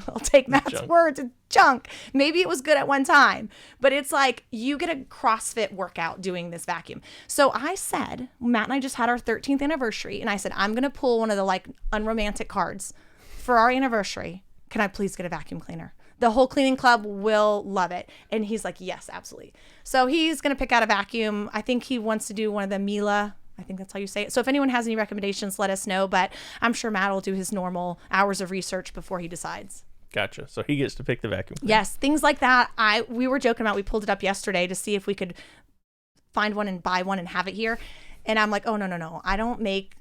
I'll take Matt's words. It's junk. Maybe it was good at one time, but it's like you get a CrossFit workout doing this vacuum. So I said, Matt and I just had our 13th anniversary, and I said, I'm going to pull one of the like unromantic cards for our anniversary. Can I please get a vacuum cleaner? The whole Cleaning Club will love it. And he's like, yes, absolutely. So he's going to pick out a vacuum. I think he wants to do one of the Miele. I think that's how you say it. So if anyone has any recommendations, let us know. But I'm sure Matt will do his normal hours of research before he decides.
Gotcha. So he gets to pick the vacuum cleaner.
Yes, things like that. We were joking about, we pulled it up yesterday to see if we could find one and buy one and have it here. And I'm like, oh, no. I don't make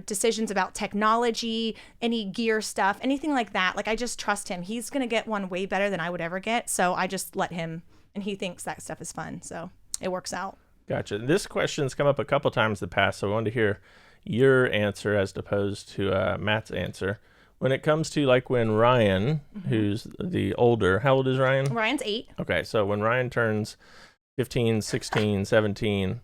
decisions about technology, any gear stuff, anything like that. Like, I just trust him. He's going to get one way better than I would ever get. So I just let him, and he thinks that stuff is fun. So it works out.
Gotcha. This question's come up a couple times in the past, so I wanted to hear your answer as opposed to Matt's answer. When it comes to like when Ryan, who's the older, how old is Ryan?
Ryan's 8.
Okay, so when Ryan turns 15, 16, 17,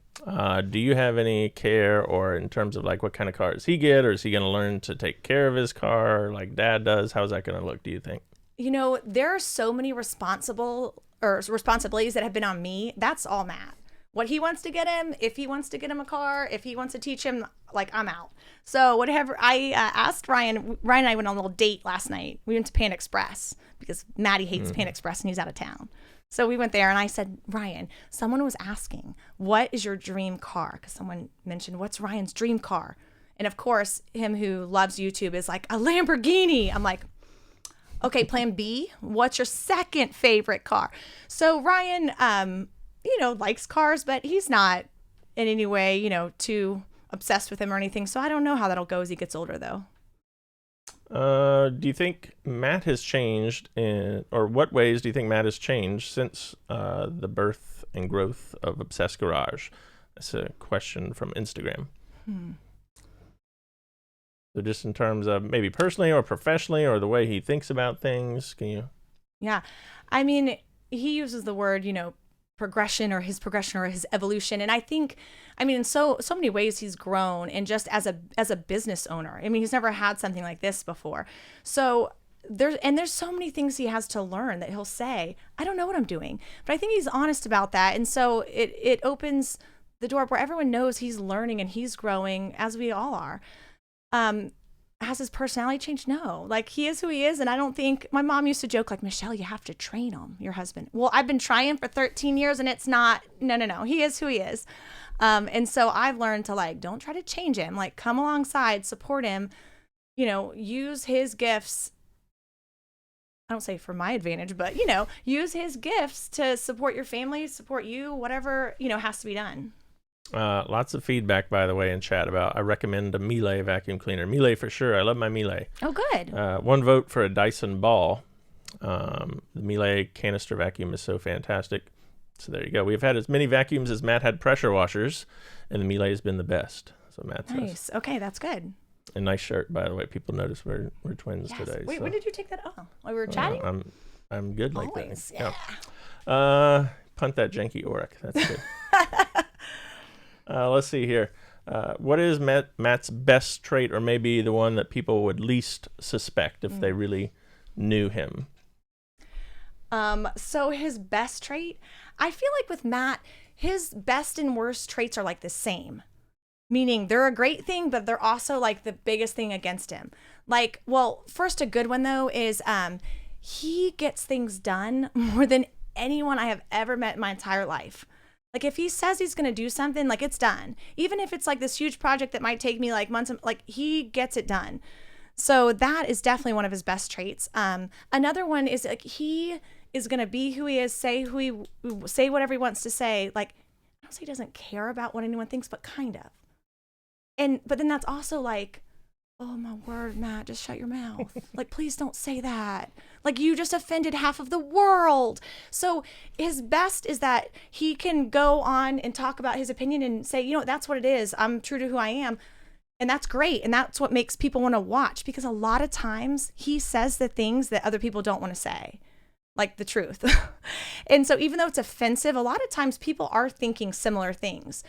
do you have any care or in terms of like what kind of car does he get, or is he going to learn to take care of his car like dad does? How's that going to look, do you think?
You know, there are so many responsibilities that have been on me. That's all Matt. What he wants to get him, if he wants to get him a car, if he wants to teach him, like, I'm out. So whatever, I asked Ryan and I went on a little date last night. We went to Pan Express because Maddie hates Pan Express and he's out of town. So we went there and I said, Ryan, someone was asking, what is your dream car? Because someone mentioned, what's Ryan's dream car? And of course, him who loves YouTube is like, a Lamborghini. I'm like, okay, plan B, what's your second favorite car? So Ryan, likes cars, but he's not in any way, too obsessed with them or anything. So I don't know how that'll go as he gets older, though.
Do you think Matt has changed or what ways do you think Matt has changed since the birth and growth of Obsessed Garage? That's a question from Instagram. So just in terms of maybe personally or professionally or the way he thinks about things, can you? Yeah.
I mean, he uses the word, progression or his evolution. And I think, in so many ways he's grown, and just as a business owner, he's never had something like this before. So there's so many things he has to learn that he'll say, I don't know what I'm doing, but I think he's honest about that. And so it opens the door where everyone knows he's learning and he's growing, as we all are. Has his personality changed? No. Like, he is who he is, and I don't think, my mom used to joke, like, Michelle, you have to train him, your husband. Well, I've been trying for 13 years, and it's not, no. He is who he is. And so I've learned to, like, don't try to change him. Like, come alongside, support him, use his gifts. I don't say for my advantage, but, use his gifts to support your family, support you, whatever, has to be done.
Lots of feedback, by the way, in chat about I recommend a Miele vacuum cleaner. Miele for sure. I love my Miele.
Oh, good.
One vote for a Dyson Ball. The Miele canister vacuum is so fantastic. So there you go. We've had as many vacuums as Matt had pressure washers, and the Miele has been the best. So Matt says.
Nice. Okay, that's good.
A nice shirt, by the way. People notice we're twins today.
Wait, when did you take that off? While we were chatting?
I'm good like
Always,
that. Yeah. Punt that janky Oric. That's good. Let's see here. What is Matt's best trait, or maybe the one that people would least suspect if they really knew him?
So his best trait, I feel like with Matt, his best and worst traits are like the same. Meaning they're a great thing, but they're also like the biggest thing against him. Like, well, first, a good one though is he gets things done more than anyone I have ever met in my entire life. Like, if he says he's going to do something, like, it's done. Even if it's like this huge project that might take me like months, like, he gets it done. So that is definitely one of his best traits. Another one is like, he is going to be who he is, say whatever he wants to say. Like, I don't say he doesn't care about what anyone thinks, but kind of. But then that's also like, oh my word, Matt, just shut your mouth. Like, please don't say that. Like, you just offended half of the world. So his best is that he can go on and talk about his opinion and say, that's what it is. I'm true to who I am. And that's great. And that's what makes people want to watch, because a lot of times he says the things that other people don't want to say, like the truth. And so even though it's offensive, a lot of times people are thinking similar things.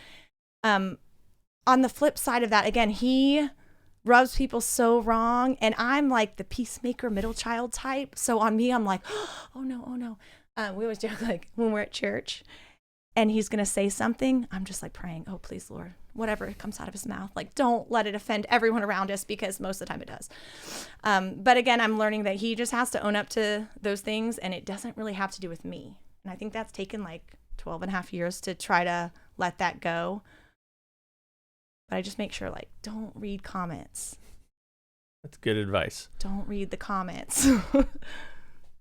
On the flip side of that, again, he rubs people so wrong, and I'm like the peacemaker middle child type. So on me, I'm like, oh no. We always joke, like, when we're at church and he's gonna say something, I'm just like praying, oh please Lord, whatever comes out of his mouth, like, don't let it offend everyone around us, because most of the time it does. But again, I'm learning that he just has to own up to those things, and it doesn't really have to do with me. And I think that's taken like 12 and a half years to try to let that go. But I just make sure, like, don't read comments.
That's good advice.
Don't read the comments.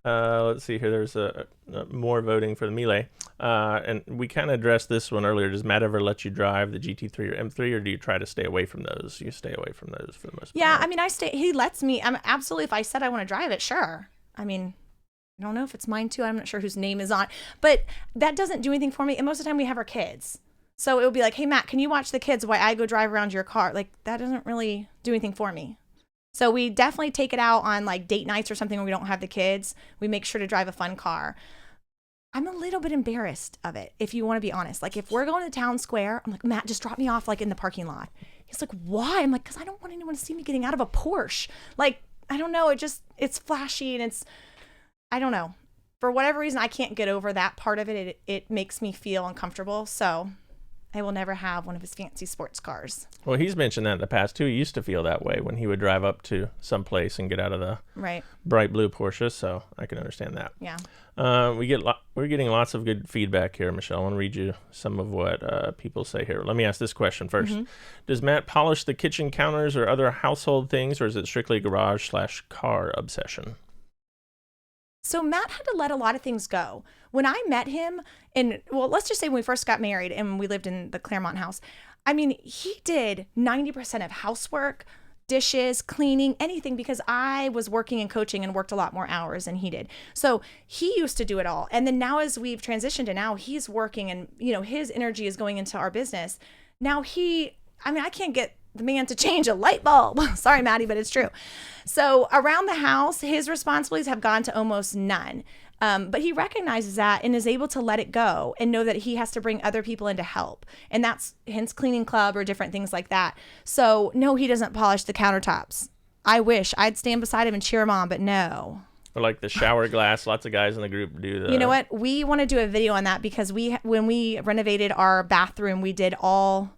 Let's see here. There's a more voting for the Miele. And we kind of addressed this one earlier. Does Matt ever let you drive the GT3 or M3, or do you try to stay away from those? You stay away from those for the most part.
Yeah, he lets me. Absolutely, if I said I want to drive it, sure. I don't know if it's mine too. I'm not sure whose name is on. But that doesn't do anything for me. And most of the time we have our kids. So it would be like, hey, Matt, can you watch the kids while I go drive around your car? Like, that doesn't really do anything for me. So we definitely take it out on like date nights or something where we don't have the kids. We make sure to drive a fun car. I'm a little bit embarrassed of it, if you want to be honest. Like, if we're going to town square, I'm like, Matt, just drop me off like in the parking lot. He's like, why? I'm like, because I don't want anyone to see me getting out of a Porsche. Like, I don't know. It's flashy and I don't know. For whatever reason, I can't get over that part of it. It makes me feel uncomfortable. So I will never have one of his fancy sports cars.
Well, he's mentioned that in the past too. He used to feel that way when he would drive up to some place and get out of the bright blue Porsche. So I can understand that.
Yeah.
We're getting lots of good feedback here, Michelle. I want to read you some of what people say here. Let me ask this question first. Mm-hmm. Does Matt polish the kitchen counters or other household things, or is it strictly garage/car obsession?
So Matt had to let a lot of things go. When I met him, let's just say when we first got married and we lived in the Claremont house, I mean, he did 90% of housework, dishes, cleaning, anything, because I was working and coaching and worked a lot more hours than he did. So he used to do it all. And then now as we've transitioned and now he's working and, his energy is going into our business. Now I can't get the man to change a light bulb. Sorry, Maddie, but it's true. So around the house, his responsibilities have gone to almost none. But he recognizes that and is able to let it go and know that he has to bring other people in to help. And that's hence cleaning club or different things like that. So no, he doesn't polish the countertops. I wish I'd stand beside him and cheer him on, but no.
Or like the shower glass. Lots of guys in the group do that.
You know what? We want to do a video on that because when we renovated our bathroom, we did all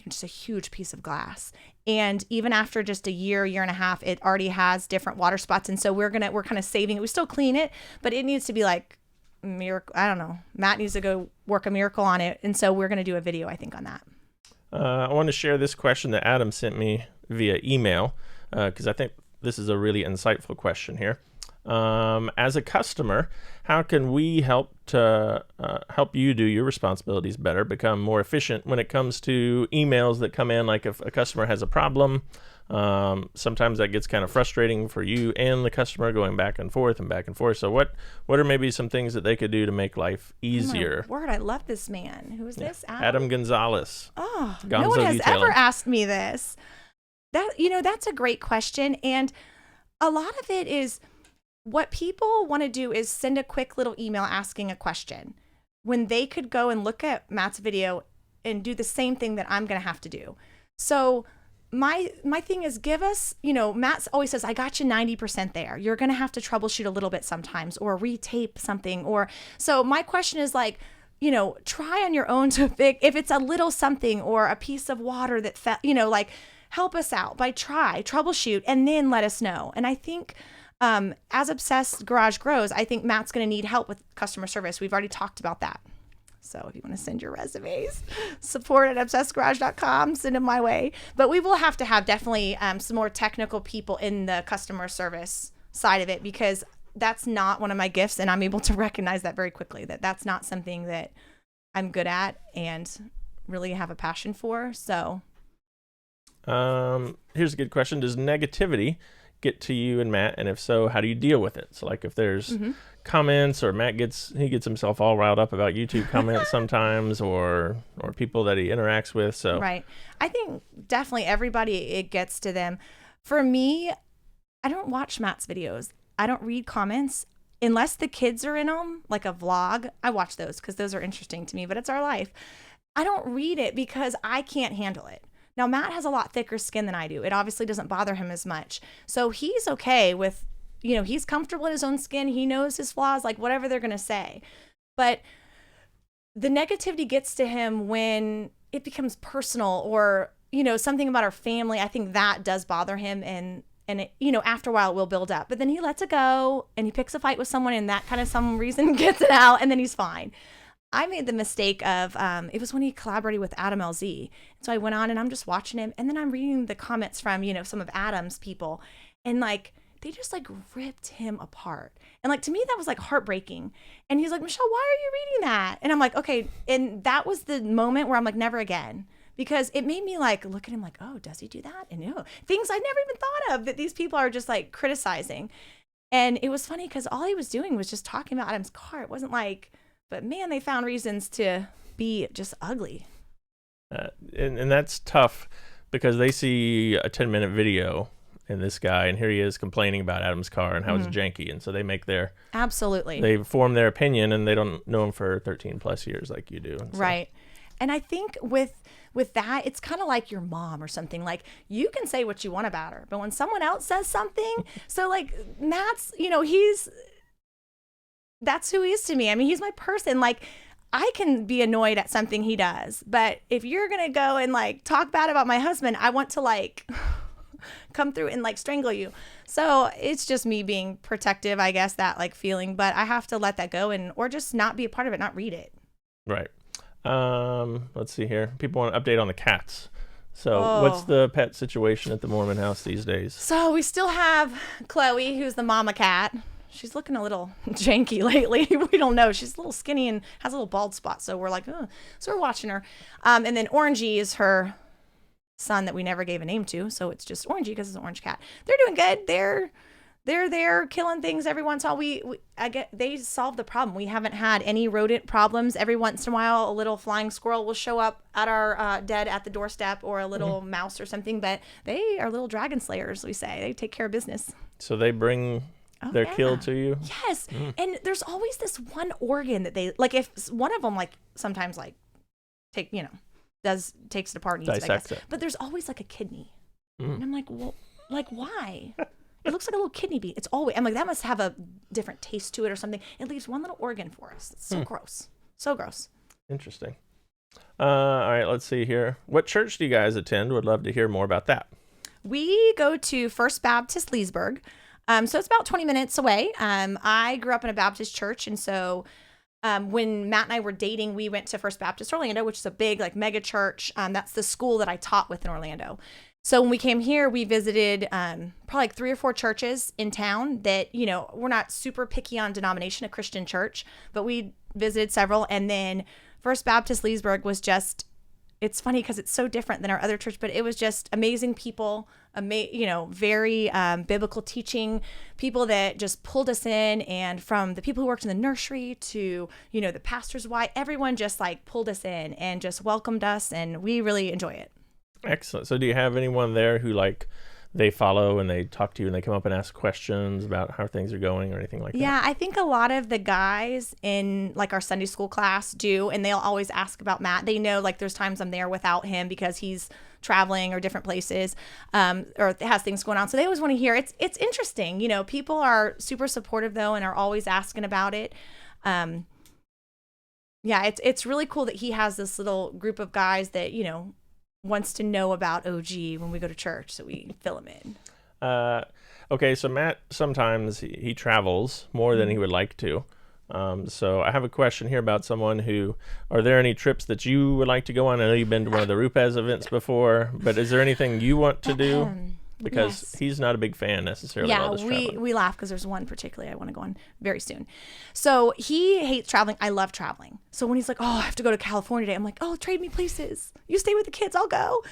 just a huge piece of glass. And even after just a year and a half, it already has different water spots. And so we're kind of saving it. We still clean it, but it needs to be like miracle. I don't know. Matt needs to go work a miracle on it. And so we're going to do a video, I think, on that.
I want to share this question that Adam sent me via email because I think this is a really insightful question here. As a customer, how can we help you do your responsibilities better, become more efficient when it comes to emails that come in? Like if a customer has a problem, sometimes that gets kind of frustrating for you and the customer going back and forth. So what are maybe some things that they could do to make life easier?
Oh my word, I love this man. Who is this?
Adam Gonzalez.
Oh, no one has ever asked me this. That's a great question. And a lot of it is, what people want to do is send a quick little email asking a question when they could go and look at Matt's video and do the same thing that I'm going to have to do. So my thing is, give us, Matt always says, I got you 90% there. You're going to have to troubleshoot a little bit sometimes or retape something. So my question is like, try on your own to fix, if it's a little something or a piece of water that fell, help us out by troubleshoot and then let us know. And I think, as Obsessed Garage grows, I think Matt's going to need help with customer service. We've already talked about that. So if you want to send your resumes, support at obsessedgarage.com, send them my way. But we will have to have definitely some more technical people in the customer service side of it, because that's not one of my gifts. And I'm able to recognize that very quickly, that's not something that I'm good at and really have a passion for. So
here's a good question. Does negativity get to you and Matt, and if so, how do you deal with it? So like if there's comments, or Matt gets himself all riled up about YouTube comments sometimes, or people that he interacts with. So
right, I think definitely everybody, it gets to them. For me, I don't watch Matt's videos. I don't read comments unless the kids are in them, like a vlog. I watch those because those are interesting to me, but it's our life. I don't read it because I can't handle it. Now, Matt has a lot thicker skin than I do. It obviously doesn't bother him as much. So he's okay with, he's comfortable in his own skin. He knows his flaws, like whatever they're going to say. But the negativity gets to him when it becomes personal or, something about our family. I think that does bother him. And it, after a while it will build up. But then he lets it go and he picks a fight with someone and that kind of some reason gets it out and then he's fine. I made the mistake of, it was when he collaborated with Adam LZ. So I went on and I'm just watching him. And then I'm reading the comments from, some of Adam's people. And they just ripped him apart. And to me, that was heartbreaking. And he's like, Michelle, why are you reading that? And I'm like, okay. And that was the moment where I'm like, never again. Because it made me look at him like, oh, does he do that? And things I never even thought of that these people are just criticizing. And it was funny because all he was doing was just talking about Adam's car. It wasn't but man, they found reasons to be just ugly.
And that's tough because they see a 10-minute video in this guy, and here he is complaining about Adam's car and how it's janky, and so they make they form their opinion, and they don't know him for 13 plus years like you do. So.
Right. And I think with that, it's kind of like your mom or something. Like, you can say what you want about her, but when someone else says something, so like Matt's, that's who he is to me. I mean, he's my person. Like, I can be annoyed at something he does, but if you're going to go and like talk bad about my husband, I want to like come through and like strangle you. So it's just me being protective, I guess, that like feeling, but I have to let that go or just not be a part of it, not read it.
Right. Let's see here. People want an update on the cats. So what's the pet situation at the Mormon house these days? So
we still have Chloe, who's the mama cat. She's looking a little janky lately. We don't know. She's a little skinny and has a little bald spot. So we're like, so we're watching her. And then Orangey is her son that we never gave a name to. So it's just Orangey because it's an orange cat. They're doing good. They're there killing things every once in a while. They solved the problem. We haven't had any rodent problems. Every once in a while, a little flying squirrel will show up at our dead at the doorstep, or a little mouse or something. But they are little dragon slayers, we say. They take care of business.
So they bring their kill to you?
Yes. And there's always this one organ that they, like, if one of them, like, sometimes, like, takes it apart and eats it, I guess. But there's always, like, a kidney. And I'm like, well, like, why? It looks like a little kidney bean. It's always, I'm like, that must have a different taste to it or something. It leaves one little organ for us. It's so gross. So gross.
Interesting. All right, let's see here. What church do you guys attend? Would love to hear more about that.
We go to First Baptist Leesburg. So it's about 20 minutes away. I grew up in a Baptist church, and so when Matt and I were dating, we went to First Baptist Orlando, which is a big, like, mega church. That's the school that I taught with in Orlando. So when we came here, we visited probably like 3 or 4 churches in town that, we're not super picky on denomination, a Christian church, but we visited several. And then First Baptist Leesburg was just, it's funny because it's so different than our other church, but it was just amazing people, very biblical teaching, people that just pulled us in. And from the people who worked in the nursery to, the pastor's wife, everyone just like pulled us in and just welcomed us, and we really enjoy it.
Excellent. So do you have anyone there who, like, they follow and they talk to you and they come up and ask questions about how things are going or anything like that?
Yeah, I think a lot of the guys in, like, our Sunday school class do, and they'll always ask about Matt. They know, like, there's times I'm there without him because he's traveling or different places, or has things going on. So they always want to hear. It's interesting. People are super supportive, though, and are always asking about it. Yeah, it's really cool that he has this little group of guys that, wants to know about OG when we go to church, so we fill him in.
Okay, so Matt, sometimes he travels more than he would like to. So I have a question here about someone are there any trips that you would like to go on? I know you've been to one of the Rupes events before, but is there anything you want to do? Because he's not a big fan necessarily.
Yeah, we laugh because there's one particularly I want to go on very soon. So he hates traveling. I love traveling. So when he's like, I have to go to California today, I'm like, trade me places. You stay with the kids, I'll go.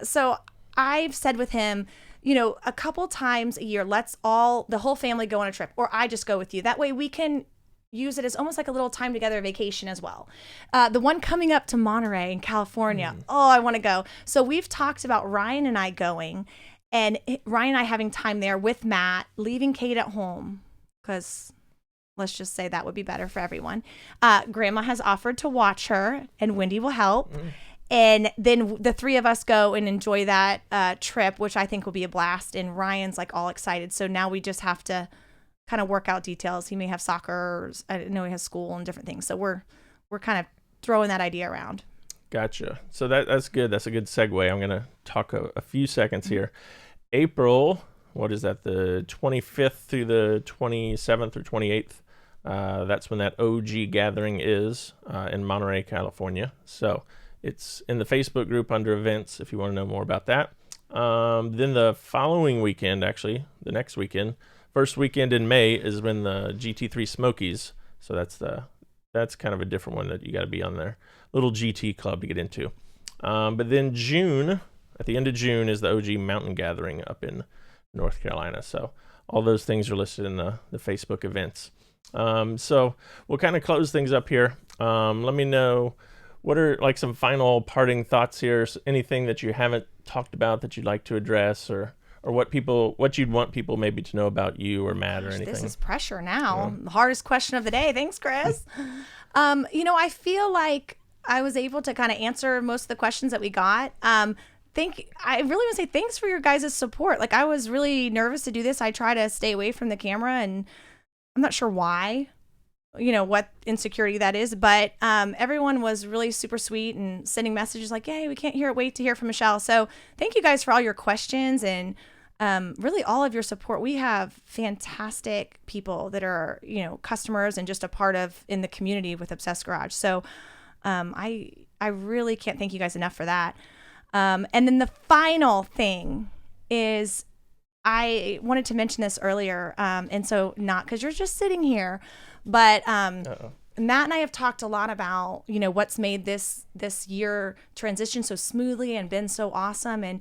So I've said with him, a couple times a year, let's the whole family go on a trip, or I just go with you. That way we can use it as almost like a little time together vacation as well. The one coming up to Monterey in California, I want to go. So we've talked about Ryan and I going, and Ryan and I having time there with Matt, leaving Kate at home, because let's just say that would be better for everyone. Grandma has offered to watch her, and Wendy will help. And then the 3 of us go and enjoy that trip, which I think will be a blast. And Ryan's like all excited. So now we just have to kind of work out details. He may have soccer, I know he has school and different things. So we're kind of throwing that idea around. Gotcha.
So that's good. That's a good segue. I'm going to talk a few seconds here. April, what is that? The 25th through the 27th or 28th. That's when that OG gathering is in Monterey, California. So it's in the Facebook group under events if you want to know more about that. Then the following weekend, actually, the next weekend, first weekend in May is when the GT3 Smokies. So that's kind of a different one that you got to be on their little GT club to get into. But then June, at the end of June, is the OG Mountain Gathering up in North Carolina. So all those things are listed in the Facebook events. So we'll kind of close things up here. Let me know, what are like some final parting thoughts here? Anything that you haven't talked about that you'd like to address, or what you'd want people maybe to know about you or Matt or anything?
This is pressure now. The hardest question of the day. Thanks, Chris. I feel like I was able to kind of answer most of the questions that we got. I really want to say thanks for your guys' support. Like, I was really nervous to do this. I try to stay away from the camera, and I'm not sure why, what insecurity that is, but everyone was really super sweet and sending messages like, hey, we can't wait to hear from Michele. So thank you guys for all your questions and really all of your support. We have fantastic people that are, customers and just a part of in the community with Obsessed Garage. So I really can't thank you guys enough for that. And then the final thing is, I wanted to mention this earlier, and so not because you're just sitting here, but Matt and I have talked a lot about, what's made this year transition so smoothly and been so awesome. And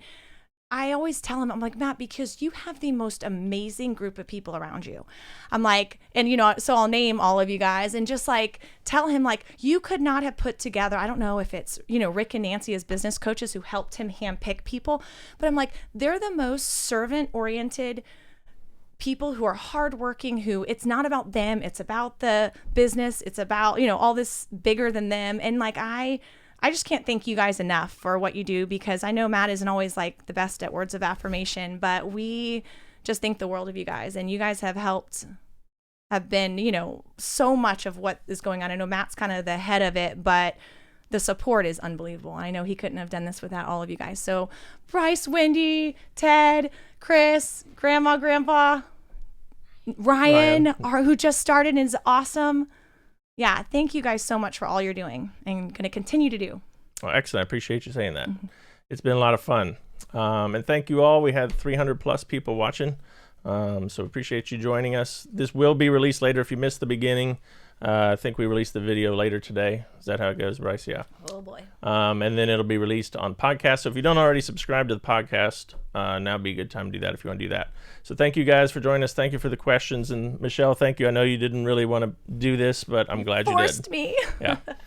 I always tell him, I'm like, Matt, because you have the most amazing group of people around you. I'm like, and so I'll name all of you guys and just like tell him, like, you could not have put together, I don't know if it's, Rick and Nancy as business coaches who helped him handpick people, but I'm like, they're the most servant oriented people who are hardworking, who it's not about them, it's about the business, it's about, all this bigger than them. And like, I just can't thank you guys enough for what you do, because I know Matt isn't always like the best at words of affirmation, but we just think the world of you guys, and you guys have been, so much of what is going on. I know Matt's kind of the head of it, but the support is unbelievable. I know he couldn't have done this without all of you guys. So Bryce, Wendy, Ted, Chris, Grandma, Grandpa, Ryan. Who just started and is awesome. Yeah, thank you guys so much for all you're doing and going to continue to do.
Well, excellent. I appreciate you saying that. It's been a lot of fun. And thank you all. We had 300 plus people watching. So appreciate you joining us. This will be released later if you missed the beginning. I think we released the video later today. Is that how it goes, Bryce? Yeah.
Oh, boy.
And then it'll be released on podcast. So if you don't already subscribe to the podcast, now would be a good time to do that if you want to do that. So thank you guys for joining us. Thank you for the questions. And Michele, thank you. I know you didn't really want to do this, but I'm glad you did.
Forced me.
Yeah.